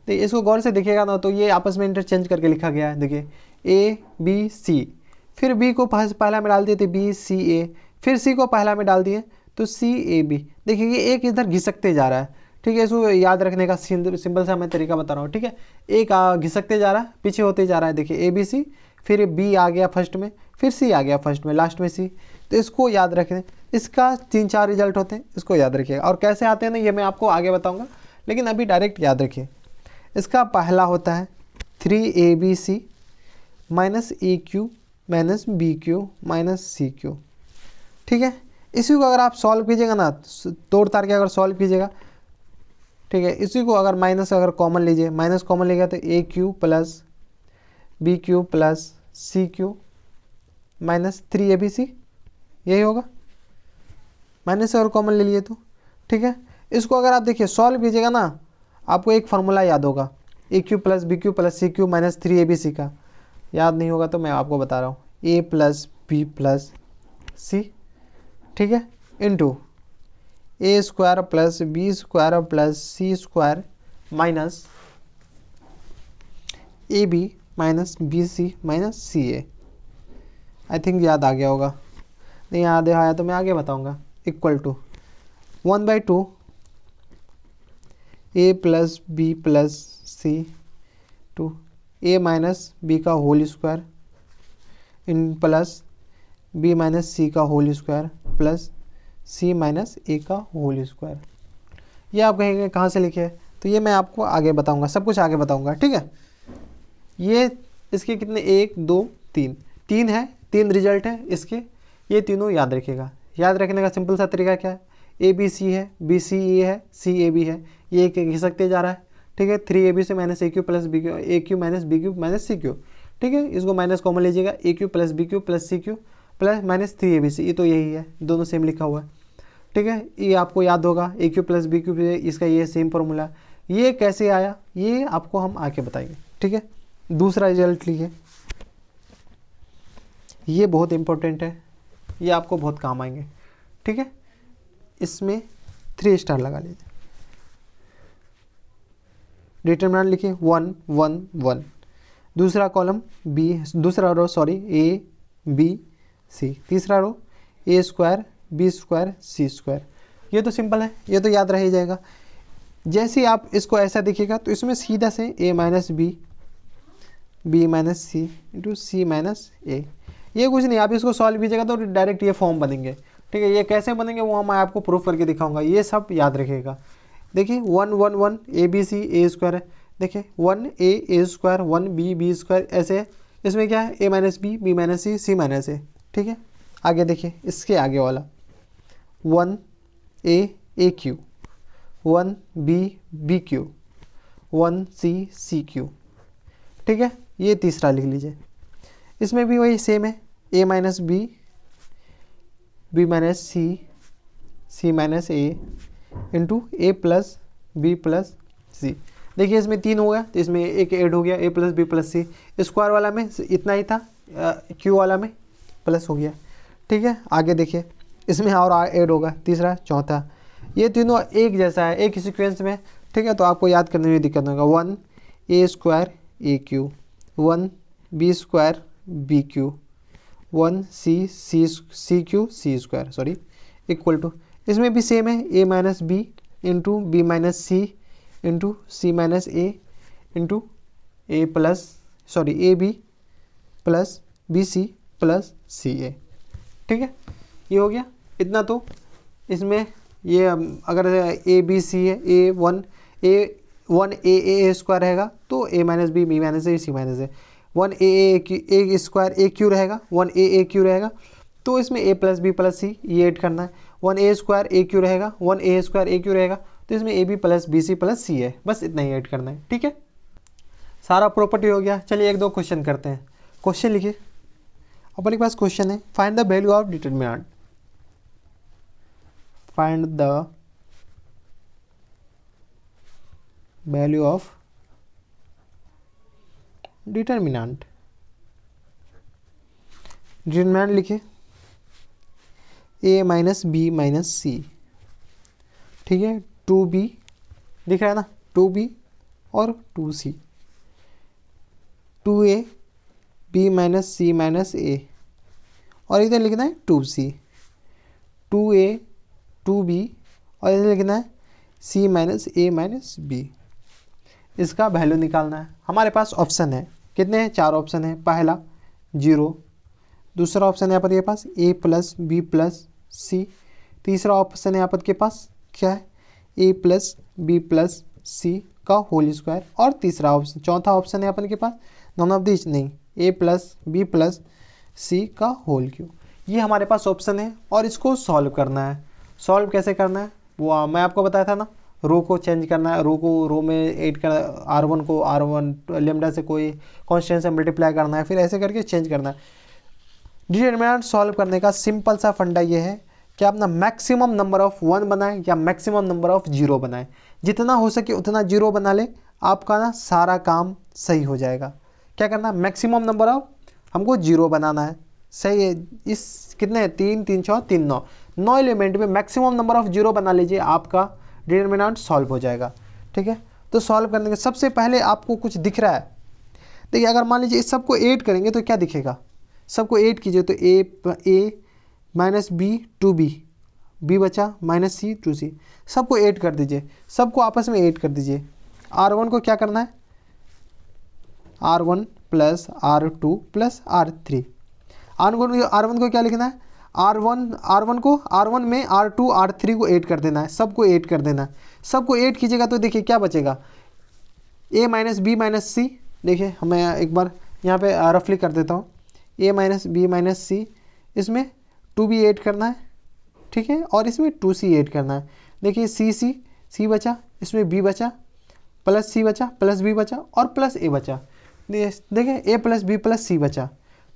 तो इसको गौर से देखिएगा ना, तो ये आपस में इंटरचेंज करके लिखा गया है। देखिए ए बी सी, फिर बी को पहला में डाल दिए थे बी सी ए, फिर सी को पहला में डाल दिए तो सी ए बी। देखिए ये एक इधर घिसकते जा रहा है, ठीक है। इसको याद रखने का सिंपल सा मैं तरीका बता रहा हूँ, ठीक है। एक घिसकते जा रहा है, पीछे होते जा रहा है। देखिए ए बी सी, फिर बी आ गया फर्स्ट में, फिर सी आ गया फर्स्ट में, लास्ट में सी। तो इसको याद रखें, इसका 3-4 रिजल्ट होते हैं, इसको याद रखिएगा। और कैसे आते हैं ना, ये मैं आपको आगे बताऊँगा, लेकिन अभी डायरेक्ट याद रखिए। इसका पहला होता है 3ABC minus a cube minus b cube minus c cube, ठीक है। इसी को अगर आप सॉल्व कीजिएगा ना, तोड़ तार के अगर सॉल्व कीजिएगा, ठीक है, इसी को अगर माइनस अगर कॉमन लीजिए, माइनस कॉमन लीजिएगा तो a cube plus b cube plus c cube minus 3ABC, यही होगा। माइनस से अगर कॉमन ले लिए तो, ठीक है। इसको अगर आप देखिए सॉल्व कीजिएगा ना, आपको एक फार्मूला याद होगा, a cube plus b cube plus c cube minus 3ABC का। याद नहीं होगा तो मैं आपको बता रहा हूँ, A plus B plus C, ठीक है, into A square plus B square plus C square minus A B minus B C minus C A. I think याद आ गया होगा, नहीं याद आया तो मैं आगे बताऊँगा। Equal to 1/2 A plus B plus C to A minus B का whole square in plus B minus C का whole square plus C minus A का होल स्क्वायर। ये आप कहेंगे कहाँ से लिखे, तो ये मैं आपको आगे बताऊंगा, सब कुछ आगे बताऊंगा, ठीक है। ये इसके कितने 1 2 3 है, 3 रिजल्ट है इसके, ये तीनों याद रखिएगा। याद रखने का सिंपल सा तरीका क्या है, ए बी सी है, बी सी ए है, सी ए बी है, ये घिसकते जा रहा है, ठीक है। 3AB से minus a cube plus b cube, a cube minus b cube minus c cube, ठीक है। इसको माइनस कॉमन लीजिएगा, a cube plus b cube plus c cube plus minus 3ABC, ये तो यही है, दोनों सेम लिखा हुआ है, ठीक है। ये आपको याद होगा, a cube plus b Q, इसका ये सेम फॉर्मूला। ये कैसे आया ये आपको हम आके बताएंगे, ठीक है। दूसरा रिजल्ट लीजिए, ये बहुत इंपॉर्टेंट है, ये आपको बहुत काम आएंगे, ठीक है। इसमें 3 स्टार लगा लीजिए। डिटरमिनेंट लिखिए 1 1 1, दूसरा कॉलम बी, दूसरा रो सॉरी ए बी सी, तीसरा रो ए स्क्वायर बी स्क्वायर सी स्क्वायर। ये तो सिंपल है, ये तो याद रह ही जाएगा। जैसे ही आप इसको ऐसा देखिएगा तो इसमें सीधा से ए minus b minus c into c minus ए। ये कुछ नहीं, आप इसको सॉल्व कीजिएगा तो डायरेक्ट ये फॉर्म बनेंगे, ठीक है। ये कैसे बनेंगे वो मैं आपको प्रूफ करके दिखाऊंगा, ये सब याद रखिएगा। देखिए 1 1 1 a B C A square है, देखिए 1 ए स्क्वायर 1 बी स्क्वायर, ऐसे है। इसमें क्या है, a minus b minus C minus a, ठीक है। आगे देखिए इसके आगे वाला 1 a cube 1 b cube 1 c cube, ठीक है। ये तीसरा लिख लीजिए। इसमें भी वही सेम है, a minus b minus C minus a into a plus B plus सी। देखिए इसमें 3 हो गया तो इसमें एक ऐड हो गया, ए प्लस बी प्लस सी। स्क्वायर वाला में इतना ही था, क्यू वाला में प्लस हो गया, ठीक है। आगे देखिए इसमें और ऐड होगा, तीसरा चौथा, ये तीनों एक जैसा है, एक सीक्वेंस में, ठीक है। तो आपको याद करने में दिक्कत होगा। 1 ए square a cube 1 b square b cube 1 c cube c square sorry equal to, इसमें भी सेम है, a minus b into b minus c into c minus a into a plus sorry a b plus b c plus c a, ठीक है। ये हो गया इतना। तो इसमें ये अगर ए बी सी है, ए वन ए स्क्वायर रहेगा तो ए minus b minus C minus A, 1 A square a Q रहेगा 1 ए क्यू रहेगा, तो इसमें ए प्लस बी प्लस सी ये ऐड करना है। 1 ए स्क्वायर ए क्यू रहेगा 1 ए स्क्वायर ए क्यू रहेगा, तो इसमें a b plus b c plus c है, बस इतना ही ऐड करना है, ठीक है। सारा प्रॉपर्टी हो गया। चलिए 1-2 क्वेश्चन करते हैं। क्वेश्चन लिखिए, अपने पास क्वेश्चन है, find the value of determinant, find the value of determinant लिखे a माइनस बी माइनस सी, ठीक है, 2b दिख रहा है ना, 2b और 2c, 2a b minus C minus a, और इधर लिखना है 2c, 2a 2b, और इधर लिखना है c minus a minus b। इसका वैल्यू निकालना है। हमारे पास ऑप्शन है, कितने हैं, 4 ऑप्शन है। पहला 0, दूसरा ऑप्शन है यहाँ पर ये पास a प्लस बी प्लस सी, तीसरा ऑप्शन है यहाँ पर के पास क्या है, a प्लस बी प्लस सी का होल स्क्वायर, और तीसरा ऑप्शन, चौथा ऑप्शन है अपन के पास नॉन ऑफ दिस, नहीं, a प्लस बी प्लस सी का होल क्यूब। ये हमारे पास ऑप्शन है और इसको सॉल्व करना है। सॉल्व कैसे करना है वो मैं आपको बताया था ना, रो को चेंज करना है, रो को रो में ऐड कर, r1 को r1 लेमडा से कोई कांस्टेंट से मल्टीप्लाई करना है, फिर ऐसे करके चेंज करना है। डिटरमिनेंट सॉल्व करने का सिंपल सा फंडा ये है कि अपना मैक्सिमम नंबर ऑफ 1 बनाए या मैक्सिमम नंबर ऑफ 0 बनाए, जितना हो सके उतना 0 बना ले, आपका ना सारा काम सही हो जाएगा। क्या करना है, मैक्सिमम नंबर ऑफ हमको 0 बनाना है, सही है। इस कितने 3 3 6 3 9 9 एलिमेंट में मैक्सिमम नंबर ऑफ 0 बना लीजिए, आपका डिटरमिनेंट सॉल्व हो जाएगा। ठीक है, तो सॉल्व करने के सबसे पहले आपको कुछ दिख रहा है, देखिए अगर मान लीजिए इस सबको ऐड करेंगे तो क्या दिखेगा, सबको ऐड कीजिए तो a minus B 2b, b बचा माइनस सी 2c, सबको ऐड कर दीजिए, सबको आपस में ऐड कर दीजिए। r1 को क्या करना है, r1 plus r2 plus r3, r1 को क्या लिखना है, r1 को r1 में r2 r3 को ऐड कर देना है, सबको ऐड कर देना है। सबको ऐड कीजिएगा तो देखिए क्या बचेगा, a माइनस बी माइनस सी, देखिए मैं एक बार यहाँ पे रफली कर देता हूँ, a माइनस बी माइनस सी, इसमें 2b ऐड करना है, ठीक है, और इसमें 2c ऐड करना है। देखिए c बचा, इसमें b बचा, प्लस c बचा, प्लस b बचा, और प्लस a बचा, देखिए a प्लस बी प्लस सी बचा,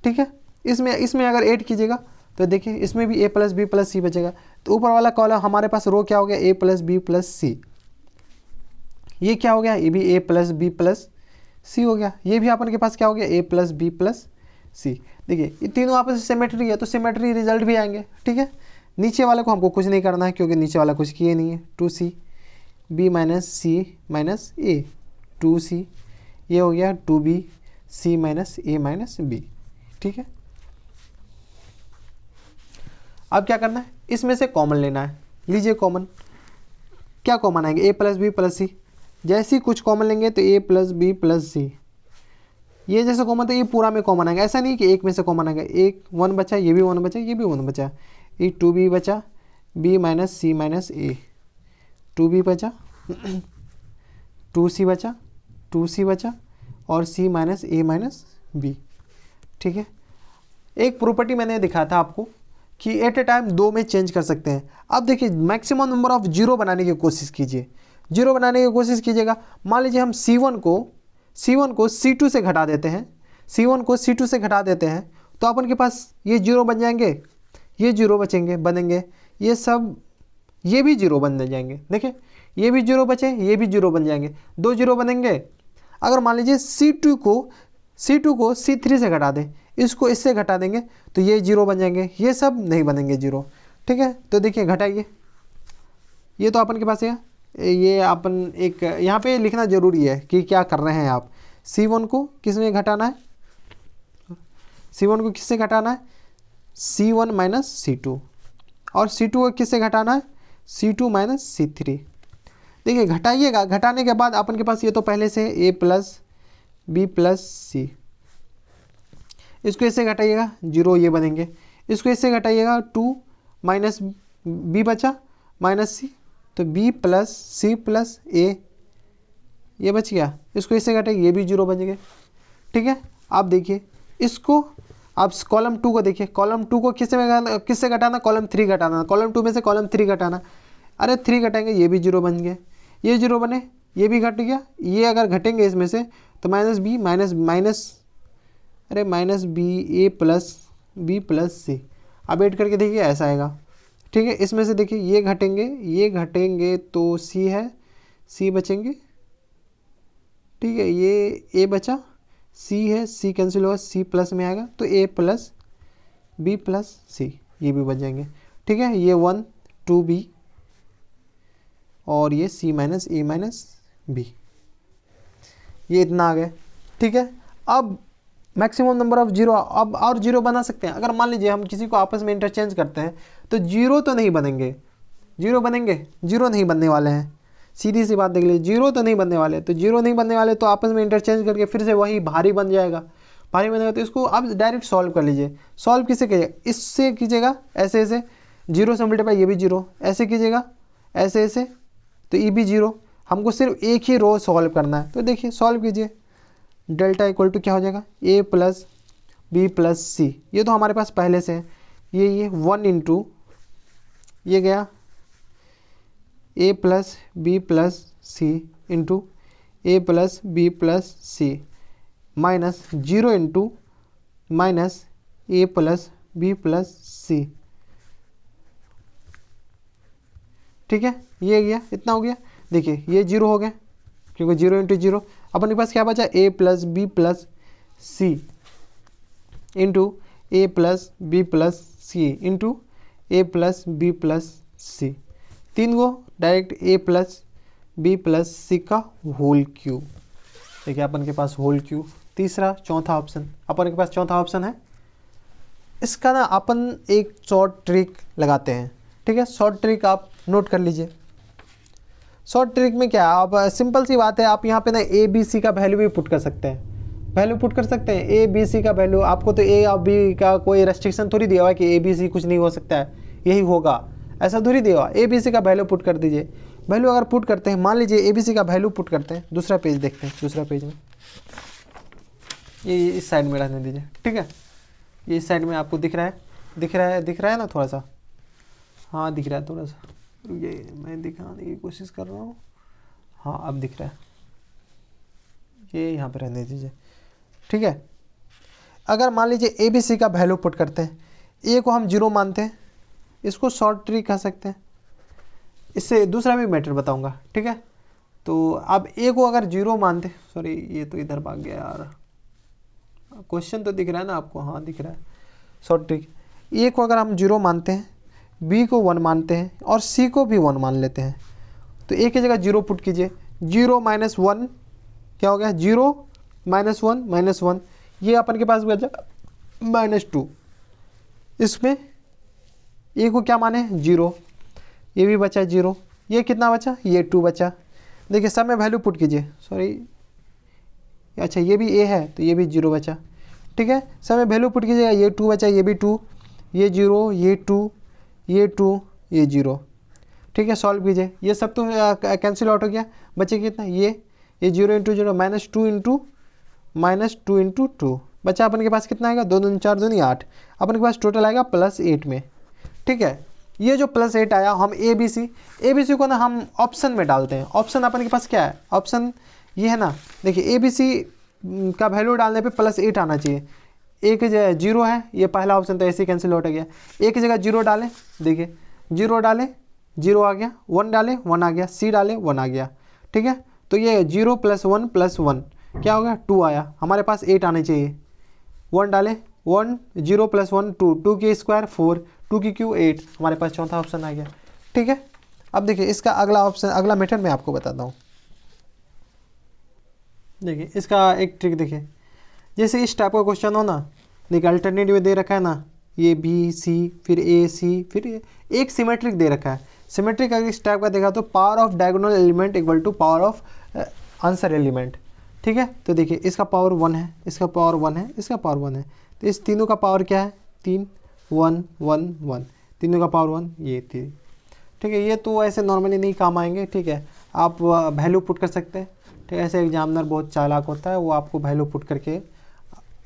ठीक है। इसमें अगर ऐड कीजिएगा तो देखिए इसमें भी a प्लस बी प्लस सी बचेगा, तो ऊपर वाला कॉलम हमारे पास रो क्या हो गया, a प्लस बी प्लस सी, ये क्या हो गया, ये भी a प्लस बी प्लस सी हो गया, ये भी अपन के पास क्या हो गया, a प्लस बी प्लस सी। देखिए ये तीनों आपस में सिमेट्री है तो सिमेट्री रिजल्ट भी आएंगे, ठीक है। नीचे वाले को हमको कुछ नहीं करना है क्योंकि नीचे वाला कुछ किए नहीं है, 2c b माइनस सी माइनस ए 2c, ये हो गया 2b c माइनस ए माइनस बी, ठीक है। अब क्या करना है, इसमें से कॉमन लेना है, लीजिए कॉमन, क्या कॉमन आएंगे, a प्लस बी प्लस सी, जैसे ही कुछ कॉमन लेंगे तो a प्लस बी प्लस सी, ये जैसे कॉमन तो ये पूरा में कॉमन आएगा, ऐसा नहीं कि एक में से कॉमन आएगा, एक 1 बचा, ये भी 1 बचा, ये भी 1 बचा, ये 2b बचा, b माइनस सी माइनस ए, 2b बचा, 2c बचा, 2c बचा, और c माइनस ए माइनस बी, ठीक है। एक प्रॉपर्टी मैंने दिखाया था आपको कि एट ए टाइम 2 में चेंज कर सकते हैं। अब देखिए मैक्सिमम नंबर ऑफ 0 बनाने की कोशिश कीजिए, 0 बनाने की कोशिश कीजिएगा। मान लीजिए हम c1 को c2 से घटा देते हैं, c1 को c2 से घटा देते हैं तो अपन के पास ये 0 बन जाएंगे, ये 0 बनेंगे, ये सब ये भी 0 बन जाएंगे, देखिए ये भी 0 बचे, ये भी 0 बन जाएंगे, 2 0 बनेंगे। अगर मान लीजिए c2 को c3 से घटा दें, इसको इससे घटा देंगे तो ये 0 बन जाएंगे, ये सब नहीं बनेंगे 0, ठीक है। तो देखिए घटाइए, ये तो अपन के पास है, ये अपन एक यहाँ पे लिखना जरूरी है कि क्या कर रहे हैं आप। c1 को किस में घटाना है, c1 को किससे घटाना है, c1 माइनस c2, और c2 को किससे घटाना है, c2 माइनस c3। देखिए घटाइएगा, घटाने के बाद अपन के पास ये तो पहले से a प्लस बी प्लस सी, इसको इससे घटाइएगा 0, ये बनेंगे, इसको इससे घटाइएगा 2 माइनस बी बचा माइनस सी, तो b प्लस सी प्लस ए, ये बच गया, इसको इससे घटाइए, ये भी 0 बन गए, ठीक है। आप देखिए इसको, आप कॉलम 2 को देखिए, कॉलम 2 को किससे घटाना, कॉलम 3 घटाना, कॉलम 2 में से कॉलम 3 घटाना, अरे 3 घटाएंगे, ये भी 0 बन गए, ये 0 बने, ये भी घट गया, ये अगर घटेंगे इसमें से तो माइनस बी माइनस बी ए प्लस बी प्लस सी, अब ऐड करके देखिए ऐसा आएगा, ठीक है। इसमें से देखिए ये घटेंगे तो सी है, सी बचेंगे, ठीक है, ये ए बचा, सी है, सी कैंसिल होगा, सी प्लस में आएगा तो ए प्लस बी प्लस सी, ये भी बच जाएंगे। ठीक है, ये 1 2 बी और ये सी माइनस ए माइनस बी, ये इतना आ गया। ठीक है, अब मैक्सिमम नंबर ऑफ जीरो, अब और जीरो बना सकते हैं। अगर मान लीजिए हम किसी को आपस में इंटरचेंज करते हैं तो जीरो तो नहीं बनेंगे, जीरो बनेंगे, जीरो नहीं बनने वाले हैं, सीधी सी बात देख लीजिए, जीरो तो नहीं बनने वाले। तो जीरो नहीं बनने वाले तो आपस में इंटरचेंज करके फिर से वही भारी बन जाएगा, भारी बनेगा। तो इसको आप डायरेक्ट सॉल्व कर लीजिए। सॉल्व किससे कीजिएगा, इससे कीजिएगा, ऐसे ऐसे, जीरो से मल्टीप्लाई, ये भी जीरो, ऐसे कीजिएगा, ऐसे ऐसे, तो ये भी जीरो। हमको सिर्फ एक ही रो सॉल्व करना है। तो देखिए सॉल्व कीजिए, डेल्टा इक्वल टू क्या हो जाएगा, ए प्लस बी प्लस सी, ये तो हमारे पास पहले से है। ये 1 इंटू ये गया ए plus B plus C into a plus B plus C minus 0 into minus A plus B plus C. ठीक है, ये गया, इतना हो गया। देखिए ये 0 हो गया क्योंकि 0 इंटू 0, अपन के पास क्या बचा, ए plus B plus C into a plus B plus C into a plus B plus सी, तीन को डायरेक्ट ए प्लस बी प्लस सी का होल क्यूब। देखिए अपन के पास होल क्यूब। तीसरा चौथा ऑप्शन, अपन के पास चौथा ऑप्शन है। इसका ना अपन एक शॉर्ट ट्रिक लगाते हैं। ठीक है, शॉर्ट ट्रिक आप नोट कर लीजिए। शॉर्ट ट्रिक में क्या है, आप सिंपल सी बात है, आप यहाँ पे ना ए बी सी का वैल्यू भी पुट कर सकते हैं, वैल्यू पुट कर सकते हैं ए बी सी का वैल्यू। आपको तो ए और बी का कोई रेस्ट्रिक्शन थोड़ी दिया हुआ है कि ए बी सी कुछ नहीं हो सकता है, यही होगा, ऐसा थोड़ी दिया हुआ। ए बी सी का वैल्यू पुट कर दीजिए। वैल्यू अगर पुट करते हैं, मान लीजिए ए बी सी का वैल्यू पुट करते हैं, दूसरा पेज देखते हैं, दूसरा पेज में ये इस साइड में रहने दीजिए। ठीक है, ये इस साइड में आपको दिख रहा है, दिख रहा है ना थोड़ा सा, हाँ दिख रहा है थोड़ा सा, ये मैं दिखाने की कोशिश कर रहा हूँ, हाँ अब दिख रहा है, ये यहाँ पे रहने दीजिए। ठीक है, अगर मान लीजिए ए बी सी का वैल्यू पुट करते हैं, ए को हम 0 मानते हैं, इसको शॉर्ट ट्रिक कह सकते हैं। इससे दूसरा भी मैटर बताऊंगा। ठीक है, तो अब ए को अगर 0 मानते, सॉरी ये तो इधर भाग गया यार, क्वेश्चन तो दिख रहा है ना आपको, हाँ दिख रहा है। शॉर्ट ट्रिक, ए को अगर हम 0 मानते हैं, बी को 1 मानते हैं और सी को भी 1 मान लेते हैं, तो ए की जगह 0 पुट कीजिए। 0 माइनस 1 क्या हो गया, 0 माइनस 1 माइनस 1, ये अपन के पास बचा -2। इसमें ए को क्या माने 0, ये भी बचा 0, ये कितना बचा, ये 2 बचा। देखिए सब में वैल्यू पुट कीजिए, सॉरी अच्छा ये भी ए है तो ये भी 0 बचा। ठीक है, सब में वैल्यू पुट कीजिएगा, ये 2 बचा, ये भी 2, ये 0, ये 2, ये 2, ये 0। ठीक है, सॉल्व कीजिए, ये सब तो कैंसिल आउट हो गया, बचे कितना, ये 0 इंटू 0 -2 इंटू -2 इंटू 2, बचा अपन के पास कितना आएगा, 2 दूनी 4 दूनी 8, अपन के पास टोटल आएगा +8 में। ठीक है, ये जो +8 आया, हम ए बी सी को ना हम ऑप्शन में डालते हैं। ऑप्शन अपन के पास क्या है, ऑप्शन ये है ना, देखिए ए बी सी का वैल्यू डालने पे +8 आना चाहिए। ए की जगह 0 है, ये पहला ऑप्शन तो ऐसे ही कैंसिल आउट हो गया। ए की जगह 0 डालें, देखिए 0 डालें 0 आ गया, 1 डालें 1 आ गया, सी डालें 1 आ गया। ठीक है, तो ये 0 + 1 + 1 क्या हो गया, 2 आया, हमारे पास 8 आने चाहिए। 1 डालें 1, 0 + 1 2, 2 की स्क्वायर 4, 2 की क्यू 8, हमारे पास चौथा ऑप्शन आ गया। ठीक है, अब देखिए इसका अगला ऑप्शन, अगला मेथड मैं आपको बताता हूँ। देखिए इसका एक ट्रिक देखिए, जैसे इस टाइप का क्वेश्चन हो ना, देखिए अल्टरनेटिव दे रखा है ना, ये बी सी फिर ए सी फिर एक सिमेट्रिक दे रखा है। सिमेट्रिक अगर इस टाइप का देखा तो power of diagonal element equal to power of answer element. ठीक है, तो देखिए इसका पावर 1 है, इसका पावर 1 है, इसका पावर 1 है, तो इस तीनों का पावर क्या है, 3 1 1 1, तीनों का पावर 1, ये 3। ठीक है, ये तो ऐसे नॉर्मली नहीं काम आएंगे। ठीक है, आप वैल्यू पुट कर सकते हैं। ठीक है, ऐसे एग्जामिनर बहुत चालाक होता है, वो आपको वैल्यू पुट करके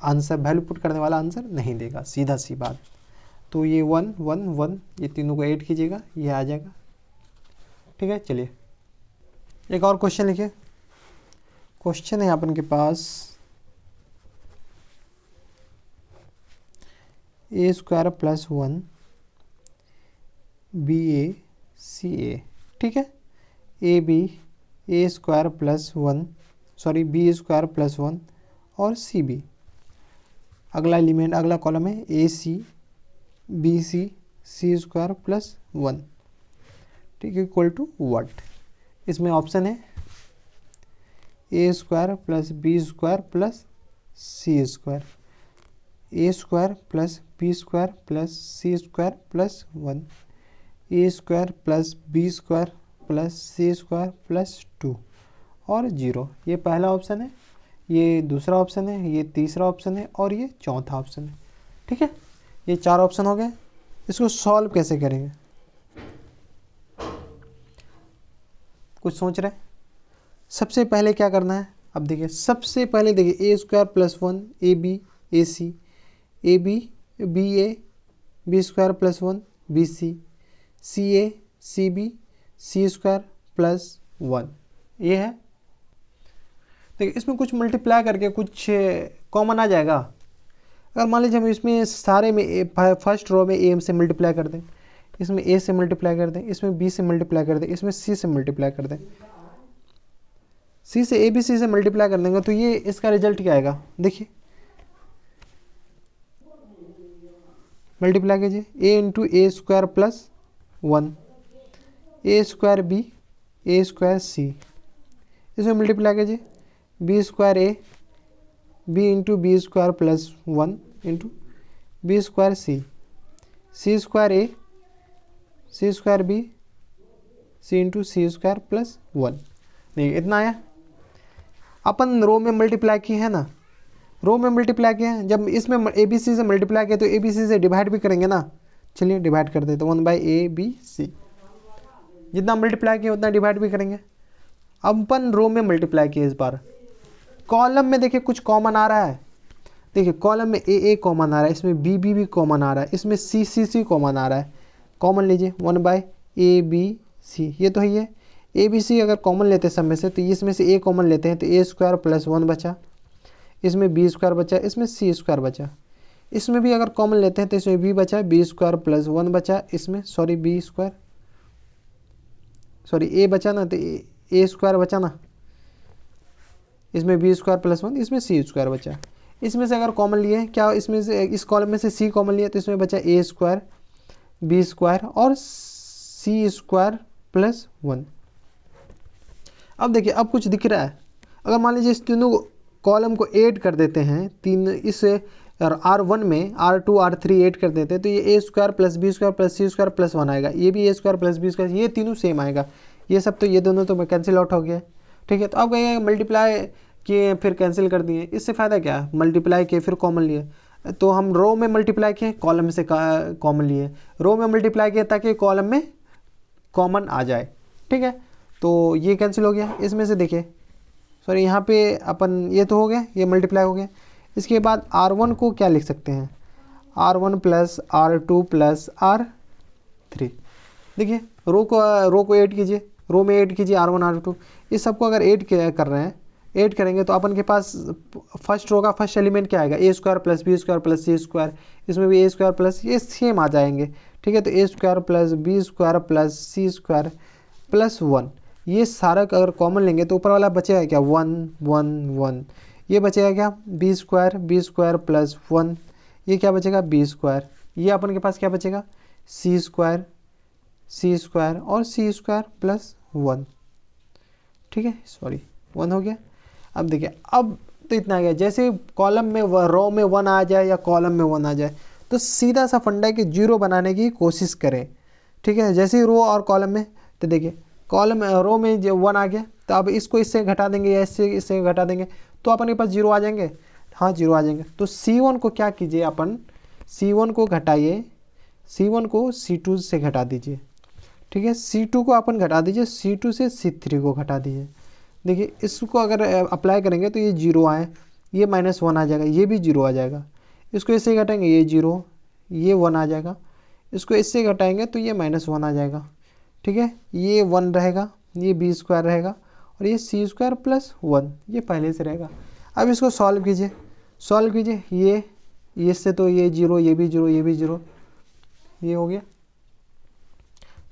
आंसर, वैल्यू पुट करने वाला आंसर नहीं देगा, सीधा सी बात। तो ये 1 1 1, ये तीनों को ऐड कीजिएगा, ये आ जाएगा। ठीक है, चलिए एक और क्वेश्चन लिखिए। क्वेश्चन है अपन के पास a² + 1 ba ca। ठीक है, a b a² + 1 sorry b² + 1 और सी बी। अगला एलिमेंट, अगला कॉलम है a c b c C square plus 1, ठीक है, इक्वल टू व्हाट। इसमें ऑप्शन है a square plus B square plus C square, a square plus B square plus C square plus 1, A square plus B square plus C square plus 2 और 0। ये पहला option है, ये दूसरा option है, ये तीसरा ऑप्शन है और ये चौथा ऑप्शन है। ठीक है, ये 4 ऑप्शन हो गए। इसको सॉल्व कैसे करेंगे, कुछ सोच रहे हैं? सबसे पहले क्या करना है, अब देखिए सबसे पहले देखिए a square plus 1 a b a c, a b b a b square plus 1 b c, c a c b c square plus 1, ये है। देखिए इसमें कुछ मल्टीप्लाई करके कुछ कॉमन आ जाएगा। अगर मान लीजिए हम इसमें सारे में फर्स्ट रो में ए से मल्टीप्लाई कर दें, इसमें ए से मल्टीप्लाई कर दें, इसमें बी से मल्टीप्लाई कर दें, इसमें सी से मल्टीप्लाई कर दें, सी से ए बी सी से मल्टीप्लाई कर देंगे तो ये इसका रिजल्ट क्या आएगा, देखिए मल्टीप्लाई कीजिए A into A square plus 1 A square B A square C, इसमें मल्टीप्लाई कीजिए B square A B into B square plus 1 into B square C, C square A C square B C into C square plus 1। नहीं, इतना आया। अपन रो में multiply किए हैं ना, रो में मल्टीप्लाई किए हैं, जब इसमें ए बी सी से मल्टीप्लाई किया तो ए बी सी से डिवाइड भी करेंगे ना। चलिए डिवाइड कर देते, 1 बाई ए बी सी, जितना मल्टीप्लाई किया उतना डिवाइड भी करेंगे। अब अपन रो में मल्टीप्लाई किए, इस बार कॉलम में देखिए कुछ कॉमन आ रहा है। देखिए कॉलम में ए कॉमन आ रहा है, इसमें बी बी भी कॉमन आ रहा है, इसमें सी सी सी कॉमन आ रहा है। कॉमन लीजिए 1 बाई ए बी सी, ये तो है ये ए बी सी। अगर कॉमन लेते हैं सब में से तो इसमें से ए कॉमन लेते हैं तो ए स्क्वायर प्लस 1 बचा, इसमें बी स्क्वायर बचा, इसमें सी स्क्वायर बचा। इसमें भी अगर कॉमन लेते हैं तो इसमें बी बचा, बी स्क्वायर प्लस 1 बचा, इसमें सॉरी बी स्क्वायर सॉरी ए बचा ना, तो ए स्क्वायर बचा ना, इसमें बी स्क्वायर प्लस 1, इसमें सी स्क्वायर बचा। इसमें से अगर कॉमन लिए क्या, इसमें से इस कॉलम में से सी कॉमन लिया तो इसमें बचा ए स्क्वायर बी स्क्वायर और सी स्क्वायर प्लस 1। अब देखिए अब कुछ दिख रहा है। अगर मान लीजिए इस तीनों कॉलम को ऐड कर देते हैं, तीन इस R1 में R2 R3 ऐड कर देते हैं तो ये a square plus B square plus C square plus 1 आएगा, ये भी a square plus B square, ये तीनों सेम आएगा। ये सब तो ये दोनों तो कैंसिल आउट हो गया। ठीक है, तो अब कहेंगे मल्टीप्लाई किए फिर कैंसिल कर दिए, इससे फ़ायदा क्या है, मल्टीप्लाई किए फिर कॉमन लिए। तो हम रो में मल्टीप्लाई किए, कॉलम से कॉमन लिए, रो में मल्टीप्लाई किए ताकि कॉलम में कॉमन आ जाए। ठीक है, तो ये कैंसिल हो गया। इसमें से देखिए सॉरी यहाँ पे अपन ये तो हो गया, ये मल्टीप्लाई हो गया। इसके बाद R1 को क्या लिख सकते हैं, R1 plus R2 plus R3। देखिए रो को ऐड कीजिए, रो में ऐड कीजिए R1 R2, इस सबको अगर ऐड कर रहे हैं, ऐड करेंगे तो अपन के पास फर्स्ट रो का फर्स्ट एलिमेंट क्या आएगा, a square plus B square plus C square, इसमें भी ए स्क्वायर प्लस ये सेम आ जाएंगे। ठीक है, तो a square plus B square plus C square plus 1, ये सारा अगर कॉमन लेंगे तो ऊपर वाला बचेगा क्या 1 1 1, ये बचेगा क्या बी स्क्वायर प्लस 1, ये क्या बचेगा बी स्क्वायर, ये अपन के पास क्या बचेगा सी स्क्वायर और सी स्क्वायर प्लस 1। ठीक है, सॉरी 1 हो गया। अब देखिए अब तो इतना आ गया। जैसे कॉलम में रो में 1 आ जाए या कॉलम में 1 आ जाए तो सीधा सा फंडा है कि 0 बनाने की कोशिश करें। ठीक है, जैसे ही रो और कॉलम में, तो देखिए कॉलम रो में जो 1 आ गया तो अब इसको इससे घटा देंगे या इससे घटा देंगे तो अपन के पास 0 आ जाएंगे। हाँ 0 आ जाएंगे। तो C1 को क्या कीजिए, अपन C1 को घटाइए, C1 को C2 से घटा दीजिए। ठीक है, C2 को अपन घटा दीजिए, C2 से C3 को घटा दीजिए। देखिए इसको अगर अप्लाई करेंगे तो ये 0 आए, ये -1 आ जाएगा, ये भी 0 आ जाएगा। इसको इससे घटाएंगे ये 0, ये 1 आ जाएगा। इसको इससे घटाएंगे तो ये -1 आ जाएगा। ठीक है, ये 1 रहेगा, ये बी स्क्वायर रहेगा और ये सी स्क्वायर प्लस 1 ये पहले से रहेगा। अब इसको सॉल्व कीजिए, ये इससे तो ये 0, ये भी 0, ये भी 0, ये हो गया।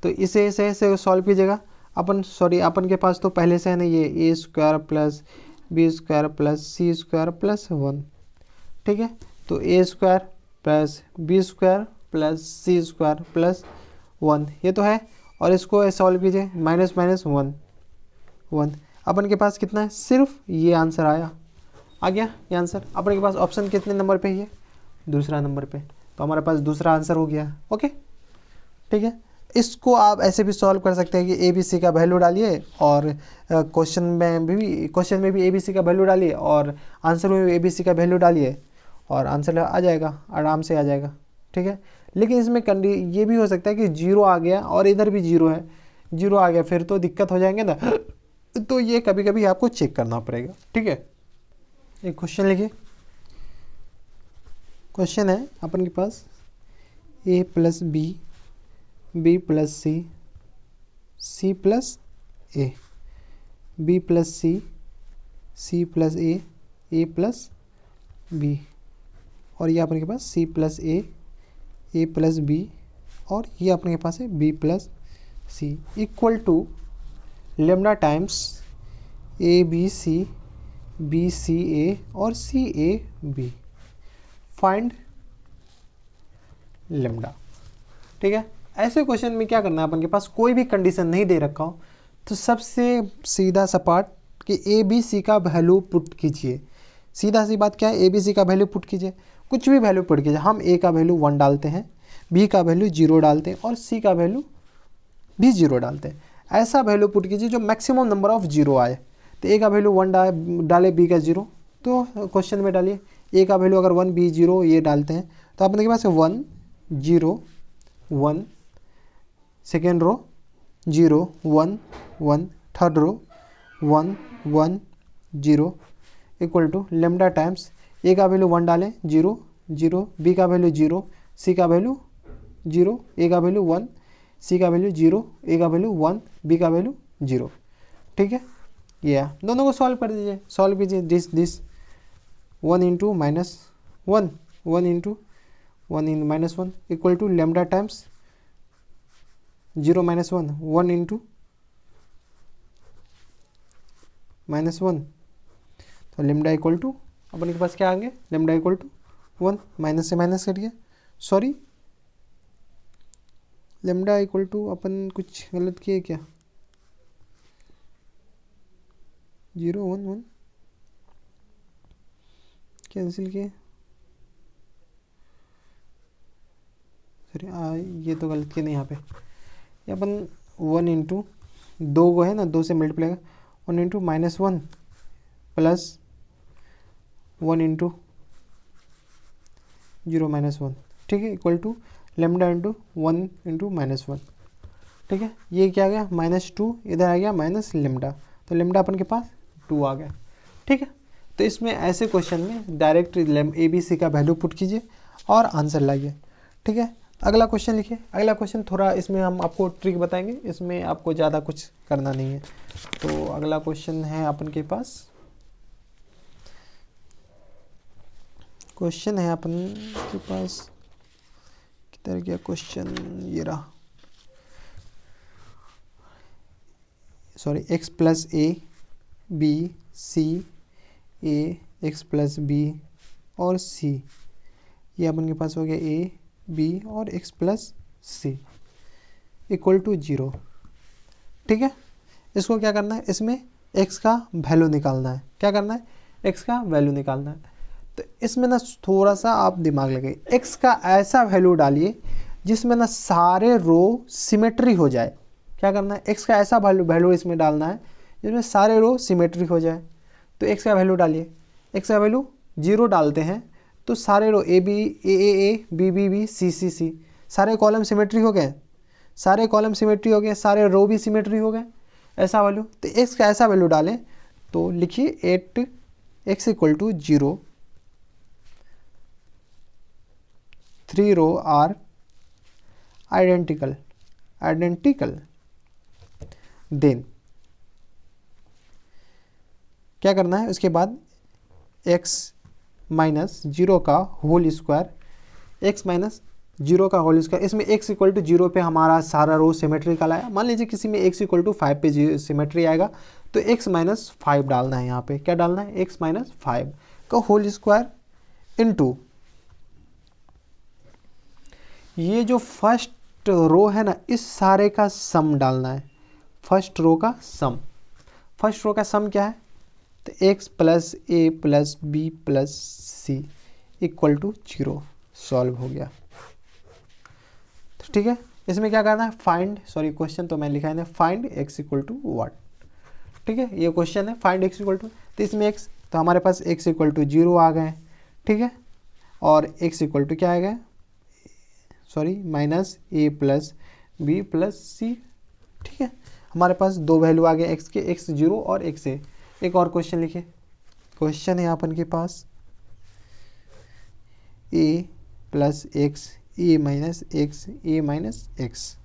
तो इसे सॉल्व कीजिएगा। अपन के पास तो पहले से है ना ये a square plus B square plus C square plus 1। ठीक है, तो a square plus B square plus C square plus 1 ये तो है। और इसको सॉल्व कीजिए, माइनस माइनस 1 1। अपन के पास कितना है, सिर्फ ये आंसर आया, आ गया ये आंसर। अपन के पास ऑप्शन कितने नंबर पे है, दूसरा नंबर पे, तो हमारे पास दूसरा आंसर हो गया। ओके, ठीक है। इसको आप ऐसे भी सॉल्व कर सकते हैं कि ए बी सी का वैल्यू डालिए और क्वेश्चन में भी ए बी सी का वैल्यू डालिए और आंसर में भी ए बी सी का वैल्यू डालिए और आंसर आ जाएगा, आराम से आ जाएगा। ठीक है, लेकिन इसमें ये भी हो सकता है कि जीरो आ गया और इधर भी जीरो है, जीरो आ गया फिर तो दिक्कत हो जाएंगे ना तो ये कभी कभी आपको चेक करना पड़ेगा। ठीक है, एक क्वेश्चन लिखिए। क्वेश्चन है अपन के पास a plus b, b plus c, c plus A, b plus c, c plus A plus B, और ये अपन के पास सी प्लस ए प्लस बी, और ये अपने के पास है b plus C equal to lambda times a B C a और c a b. Find lambda. ठीक है, ऐसे क्वेश्चन में क्या करना है, अपन के पास कोई भी कंडीशन नहीं दे रखा हो तो सबसे सीधा सपाट कि ए बी सी का वैल्यू पुट कीजिए। सीधा सी बात क्या है, ए बी सी का वैल्यू पुट कीजिए, कुछ भी वैल्यू पुट कीजिए। हम ए का वैल्यू 1 डालते हैं, बी का वैल्यू 0 डालते हैं और सी का वैल्यू भी 0 डालते हैं। ऐसा वैल्यू पुट कीजिए जो मैक्सिमम नंबर ऑफ 0 आए। तो ए का वैल्यू 1 डाले, बी का 0, तो क्वेश्चन में डालिए ए का वैल्यू अगर 1 बी 0 ये डालते हैं तो अपने के पास 1 0 1, second row 0 1 1, third row 1 1 0 equal to lambda times a का वैल्यू 1 डालें 0 0, बी का वैल्यू 0, सी का वैल्यू 0, ए का वैल्यू 1, सी का वैल्यू 0, ए का वैल्यू 1, बी का वैल्यू 0। ठीक है, ये दोनों को सॉल्व कर दीजिए, सॉल्व कीजिए this 1 into minus 1 1 into 1 in minus 1 equal to lambda times 0 minus 1 1 into minus 1, तो लेमडा इक्वल टू अपन के पास क्या आएंगे, लेमडा इक्वल टू 1, माइनस से माइनस कट गया, सॉरी लेमडा इक्वल टू अपन कुछ गलत किए क्या, 0 1 1 कैंसिल किए, सॉरी ये तो गलत किए नहीं, यहाँ पे ये अपन 1 इंटू 2 को है ना 2 से multiply 1 into minus 1 plus 1 into 0 minus 1। ठीक है, equal to lambda into 1 into minus 1। ठीक है, ये क्या आ गया -2, इधर आ गया माइनस लेमडा, तो लेमडा अपन के पास 2 आ गया। ठीक है, तो इसमें ऐसे क्वेश्चन में डायरेक्ट ए बी सी का वैल्यू पुट कीजिए और आंसर लाइए। ठीक है, अगला क्वेश्चन लिखिए। अगला क्वेश्चन थोड़ा इसमें हम आपको ट्रिक बताएंगे, इसमें आपको ज़्यादा कुछ करना नहीं है। तो अगला क्वेश्चन है अपन के पास, क्वेश्चन है अपन के पास किधर गया क्वेश्चन, ये रहा, sorry X plus A B C A X plus B और सी, ये अपन के पास हो गया ए बी और X plus C equal to 0। ठीक है, इसको क्या करना है, इसमें x का वैल्यू निकालना है। क्या करना है, x का वैल्यू निकालना है। तो इसमें ना थोड़ा सा आप दिमाग लगाइए, x का ऐसा वैल्यू डालिए जिसमें ना सारे रो सिमेट्री हो जाए। क्या करना है, x का ऐसा वैल्यू इसमें डालना है जिसमें सारे रो सिमेट्री हो जाए। तो x का वैल्यू डालिए, x का वैल्यू 0 डालते हैं तो सारे रो ए बी बी सी सी सी सारे कॉलम सिमेट्री हो गए, सारे कॉलम सिमेट्री हो गए, सारे रो भी सिमेट्री हो गए, ऐसा वैल्यू। तो x का ऐसा वैल्यू डालें तो लिखिए 8x equal to 0, 3 row are identical, then क्या करना है, उसके बाद x माइनस 0 का whole square, x minus zero का होल स्क्वायर, इसमें x इक्वल टू जीरो पे हमारा सारा रो सिमेट्रिकल आया। मान लीजिए किसी में x इक्वल टू 5 पे सिमेट्री आएगा तो x माइनस 5 डालना है, यहाँ पे क्या डालना है, x माइनस 5 का होल स्क्वायर इनटू ये जो फर्स्ट रो है ना, इस सारे का सम डालना है, फर्स्ट रो का सम। फर्स्ट रो का सम क्या है, तो x plus A plus B plus C equal to 0, solve हो गया। तो ठीक है, इसमें क्या करना है, फाइंड, सॉरी क्वेश्चन तो मैं लिखा है find x equal to what. ठीक है, ये क्वेश्चन है फाइंड x इक्वल टू, तो इसमें x, तो हमारे पास x इक्वल टू 0 आ गए। ठीक है, और x इक्वल टू क्या आ गया, सॉरी माइनस ए प्लस बी प्लस सी। ठीक है, हमारे पास दो वैल्यू आ गए x के, x 0 और x a। एक और क्वेश्चन लिखिए, क्वेश्चन है अपन के पास a plus x a minus x a minus x.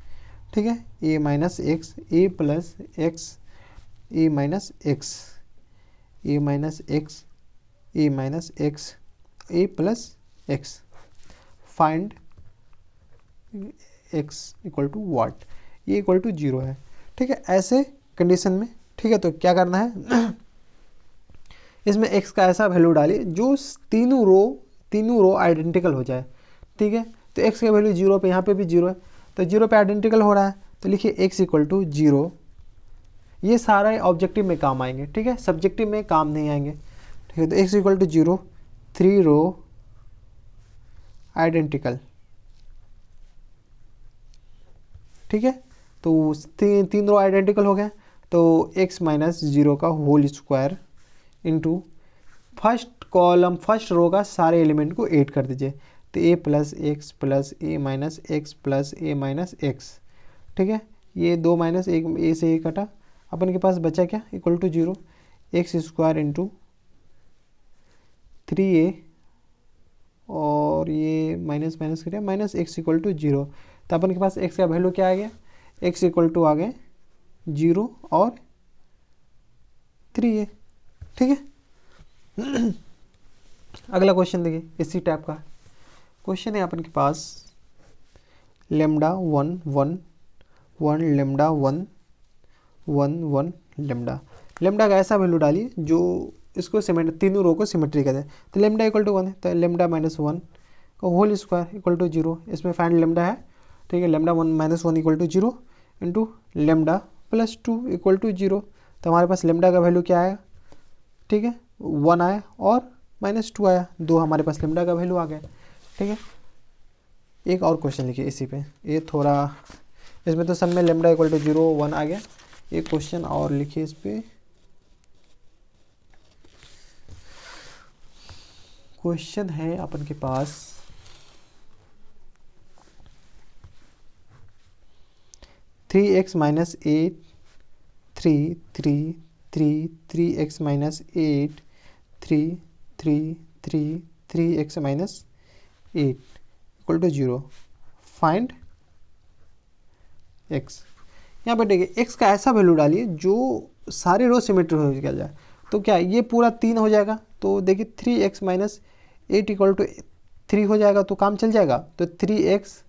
ठीक है, a minus x a plus x a minus x a minus x a minus x a plus x, find x equal to what, ये equal to 0 है। ठीक है, ऐसे condition में, ठीक है, तो क्या करना है इसमें x का ऐसा वैल्यू डालिए जो तीनों रो आइडेंटिकल हो जाए। ठीक है, तो x का वैल्यू 0 पे, यहाँ पे भी 0 है, तो 0 पे आइडेंटिकल हो रहा है, तो लिखिए x इक्वल टू 0। ये सारा ऑब्जेक्टिव में काम आएंगे, ठीक है, सब्जेक्टिव में काम नहीं आएंगे। ठीक है, तो x equal to 0, 3 row identical. ठीक है, तो तीन रो आइडेंटिकल हो गए, तो x माइनस 0 का whole square into first column first row का सारे एलिमेंट को ऐड कर दीजिए, तो a plus X plus A minus X plus A minus x. ठीक है, ये 2 माइनस एक ए से एक कटा, अपन के पास बचा क्या, equal to 0, X square into 3a और ये माइनस माइनस करिए माइनस एक्स इक्वल टू 0। तो अपन के पास x का वैल्यू क्या आ गया, x इक्वल टू आ गए 0 और 3a। ठीक है, अगला क्वेश्चन देखिए, इसी टाइप का क्वेश्चन है अपन के पास, लेमडा 1 1 1 लेमडा 1 1 1 लेमडा। लेमडा का ऐसा वैल्यू डालिए जो इसको तीनों रो को सिमेट्री कर दे, तो लेमडा इक्वल टू 1 है, तो लेमडा माइनस 1 का होल स्क्वायर इक्वल टू 0। इसमें फाइंड लेमडा है, ठीक है, lambda 1 minus 1 equal to 0 into lambda plus 2 equal to 0। तो हमारे पास लेमडा का वैल्यू क्या आया, ठीक है, 1 आया और माइनस 2 आया, 2 हमारे पास लेमडा का वैल्यू आ गया। ठीक है, एक और क्वेश्चन लिखिए इसी पे, ये थोड़ा, इसमें तो सब में लेमडा इक्वल टू 0 1 आ गया। एक क्वेश्चन और लिखिए इस पे, क्वेश्चन है अपन के पास 3x minus 8 3 3 3 3x minus 8 3 3 3 3x minus 8 equal to 0, find x। यहाँ पे देखिए x का ऐसा वैल्यू डालिए जो सारे रो सिमेट्री हो जाए, तो क्या ये पूरा 3 हो जाएगा, तो देखिए 3x माइनस 8 इक्वल टू 3 हो जाएगा, तो काम चल जाएगा। तो 3x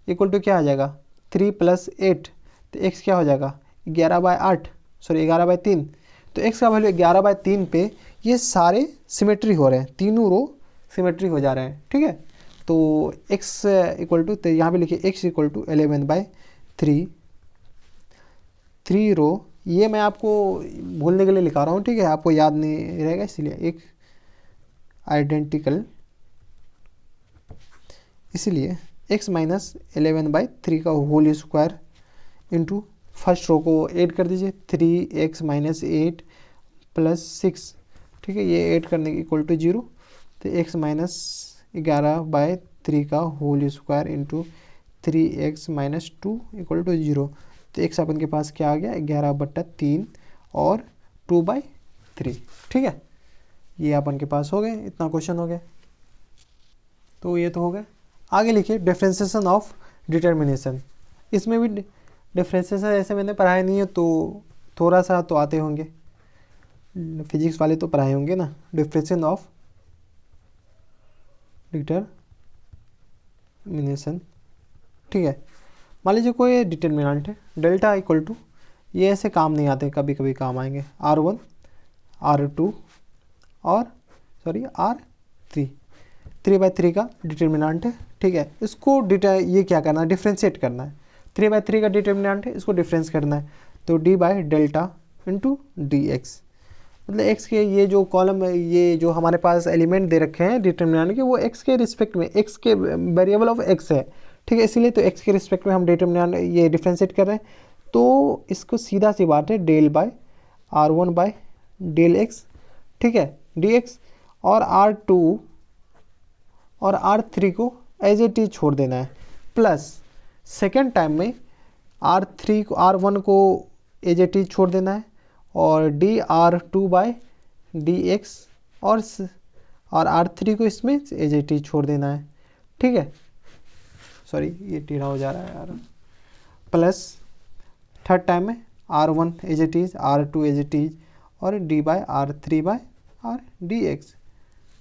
इक्वल टू क्या आ जाएगा, 3 प्लस 8, तो x क्या हो जाएगा 11/8, सॉरी 11/3। तो x का वैल्यू 11/3 पे ये सारे सिमेट्री हो रहे हैं, तीनों रो सिमेट्री हो जा रहे हैं। ठीक है, तो x इक्वल टू, तो यहाँ पे लिखिए x इक्वल टू 11/3, 3 रो, ये मैं आपको भूलने के लिए लिखा रहा हूँ, ठीक है, आपको याद नहीं रहेगा इसलिए, एक आइडेंटिकल, इसलिए x माइनस 11/3 का whole square into first row को ऐड कर दीजिए, 3x माइनस 8 प्लस 6। ठीक है, ये ऐड करने के इक्वल टू 0, तो x माइनस 11/3 का whole square into 3x minus 2 equal to 0। तो x अपन के पास क्या आ गया 11/3 और 2/3। ठीक है, ये अपन के पास हो गए, इतना क्वेश्चन हो गया, तो ये तो हो गया। आगे लिखिए डिफरेंशिएशन ऑफ डिटर्मिनेशन। इसमें भी डिफरेंशिएशन ऐसे मैंने पढ़ाया नहीं है, तो थोड़ा सा तो आते होंगे, फिजिक्स वाले तो पढ़ाए होंगे ना, डिफरेंशिएशन ऑफ डिटर्मिनेशन, ठीक है। मान लीजिए कोई डिटर्मिनेंट है डेल्टा इक्वल टू, ये ऐसे काम नहीं आते, कभी कभी काम आएंगे, R1 R2 और R3, 3/3 का डिटर्मिनेंट है, ठीक है। इसको ये क्या करना है, डिफ्रेंशिएट करना है। 3/3 का डिटर्मिनेंट है, इसको डिफरेंस करना है, तो d by delta into D x, मतलब x के ये जो कॉलम, ये जो हमारे पास एलिमेंट दे रखे हैं डिटर्मिनेंट के, वो x के रिस्पेक्ट में, x के वेरिएबल ऑफ x है, ठीक है, इसीलिए तो x के रिस्पेक्ट में हम डिटर्मिनेंट ये डिफ्रेंशिएट कर रहे हैं। तो इसको सीधा सी बात है del by R1 by del x, ठीक है, dx, और R2 और R3 को एज इट इज छोड़ देना है, प्लस सेकेंड टाइम में R3 को, R1 को एज इट इज छोड़ देना है, और dr2 बाई डी एक्स, और R3 को इसमें एज इट इज छोड़ देना है, ठीक है, सॉरी ये टेढ़ा हो जा रहा है यार, प्लस थर्ड टाइम में R1 as it is, R2 as it is, और d by R3 by R D X,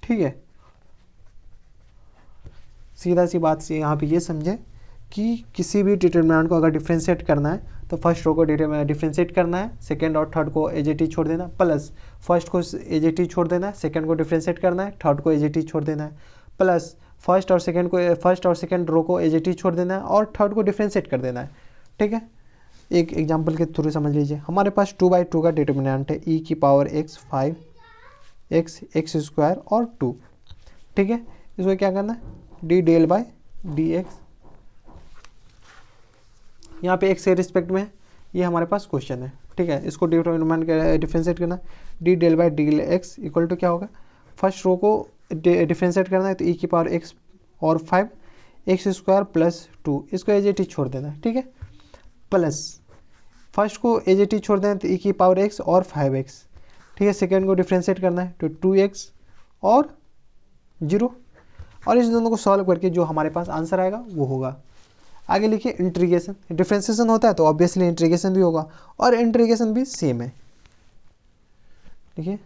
ठीक है। सीधा सी बात से यहाँ पे ये समझे कि किसी भी डिटर्मिनेंट को अगर डिफ्रेंशिएट करना है तो फर्स्ट रो को डिफ्रेंशिएट करना है, सेकंड और थर्ड को एजेटी छोड़ देना, प्लस फर्स्ट को एजेटी छोड़ देना है, सेकंड को डिफ्रेंशिएट करना है, थर्ड को एजेटी छोड़ देना है, प्लस फर्स्ट और सेकंड रो को एजेटी छोड़ देना है, और थर्ड को डिफ्रेंशिएट कर देना है, ठीक है। एक एग्जांपल के थ्रू समझ लीजिए, हमारे पास 2/2 का डिटर्मिनेंट है, e की पावर x 5 x स्क्वायर और 2, ठीक है। इसको क्या करना है, d del by D X, यहाँ पे x के रिस्पेक्ट में ये हमारे पास क्वेश्चन है, ठीक है। इसको डिफ्रेंशिएट करना, d del by D X equal to क्या होगा, फर्स्ट रो को डिफ्रेंशिएट करना है, तो e की पावर x और 5 x स्क्वायर प्लस 2, इसको एज इट इज छोड़ देना है, ठीक है, प्लस फर्स्ट को एज इट इज छोड़ देना है, तो e की पावर x और 5x, ठीक है, सेकेंड को डिफ्रेंशिएट करना है, तो 2x और 0, और इस दोनों को सॉल्व करके जो हमारे पास आंसर आएगा वो होगा। आगे लिखिए इंटीग्रेशन, डिफ्रेंशिएशन होता है तो ऑब्वियसली इंटीग्रेशन भी होगा, और इंटीग्रेशन भी सेम है, देखिए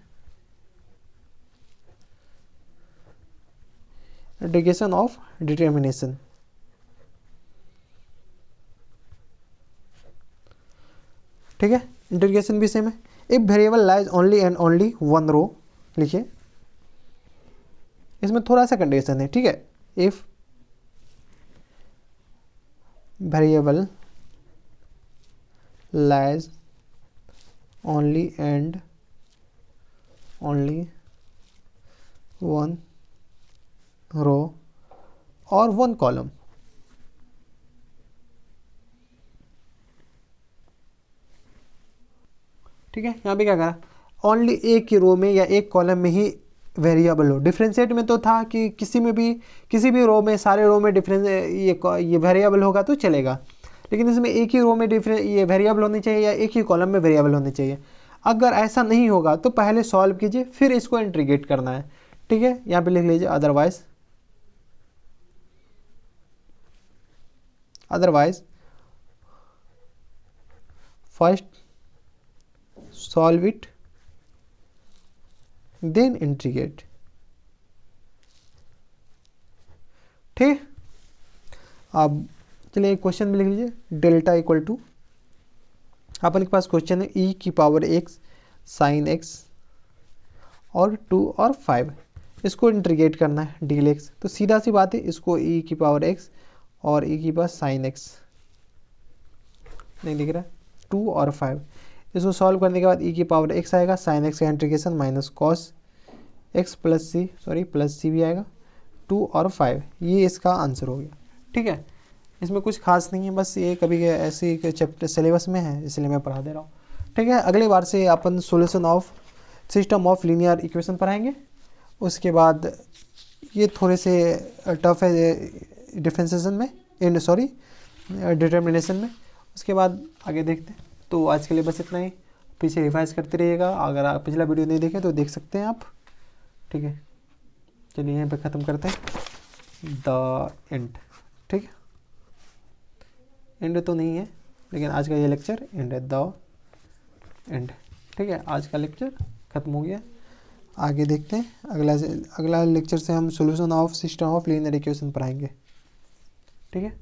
इंटीग्रेशन ऑफ डिटर्मिनेशन, ठीक है, इंटीग्रेशन भी सेम है। If variable lies only and only one row, लिखिए इसमें थोड़ा सा कंडीशन है, ठीक है, if variable lies only and only one row or one column, ठीक है। यहाँ पे क्या करा, ओनली एक ही रो में या एक कॉलम में ही वेरिएबल हो। डिफरेंशिएट में तो था कि किसी भी रो में, सारे रो में ये वेरिएबल होगा तो चलेगा, लेकिन इसमें एक ही रो में ये वेरिएबल होनी चाहिए या एक ही कॉलम में वेरिएबल होनी चाहिए। अगर ऐसा नहीं होगा तो पहले सॉल्व कीजिए, फिर इसको इंटीग्रेट करना है, ठीक है। यहाँ पे लिख लीजिए otherwise first solve it then integrate, ठीक। अब चलिए एक क्वेश्चन में लिख लीजिए, डेल्टा इक्वल टू, अपन के पास क्वेश्चन है e की पावर x साइन x और 2 और 5, इसको इंटीग्रेट करना है डी एक्स, तो सीधा सी बात है, इसको e की पावर x और e की पावर साइन x, नहीं दिख रहा, 2 और 5, इसको सॉल्व करने के बाद e की पावर x आएगा, साइन x का integration minus cos x plus c भी आएगा, 2 और 5, ये इसका आंसर हो गया, ठीक है। इसमें कुछ खास नहीं है, बस ये कभी ऐसे चैप्टर सिलेबस में है इसलिए मैं पढ़ा दे रहा हूँ, ठीक है। अगले बार से अपन solution of system of linear equation पढ़ाएंगे, उसके बाद ये थोड़े से टफ है डिफरेंशिएशन में, डिटर्मिनेशन में, उसके बाद आगे देखते हैं। तो आज के लिए बस इतना ही, पीछे रिवाइज करते रहिएगा, अगर आप पिछला वीडियो नहीं देखें तो देख सकते हैं आप, ठीक है। चलिए यहीं पे ख़त्म करते हैं, द एंड, ठीक है, एंड तो नहीं है लेकिन आज का ये लेक्चर एंड है, द एंड, ठीक है। आज का लेक्चर ख़त्म हो गया, आगे देखते हैं अगला लेक्चर से हम solution of system of linear equation पढ़ाएंगे। ठीक है।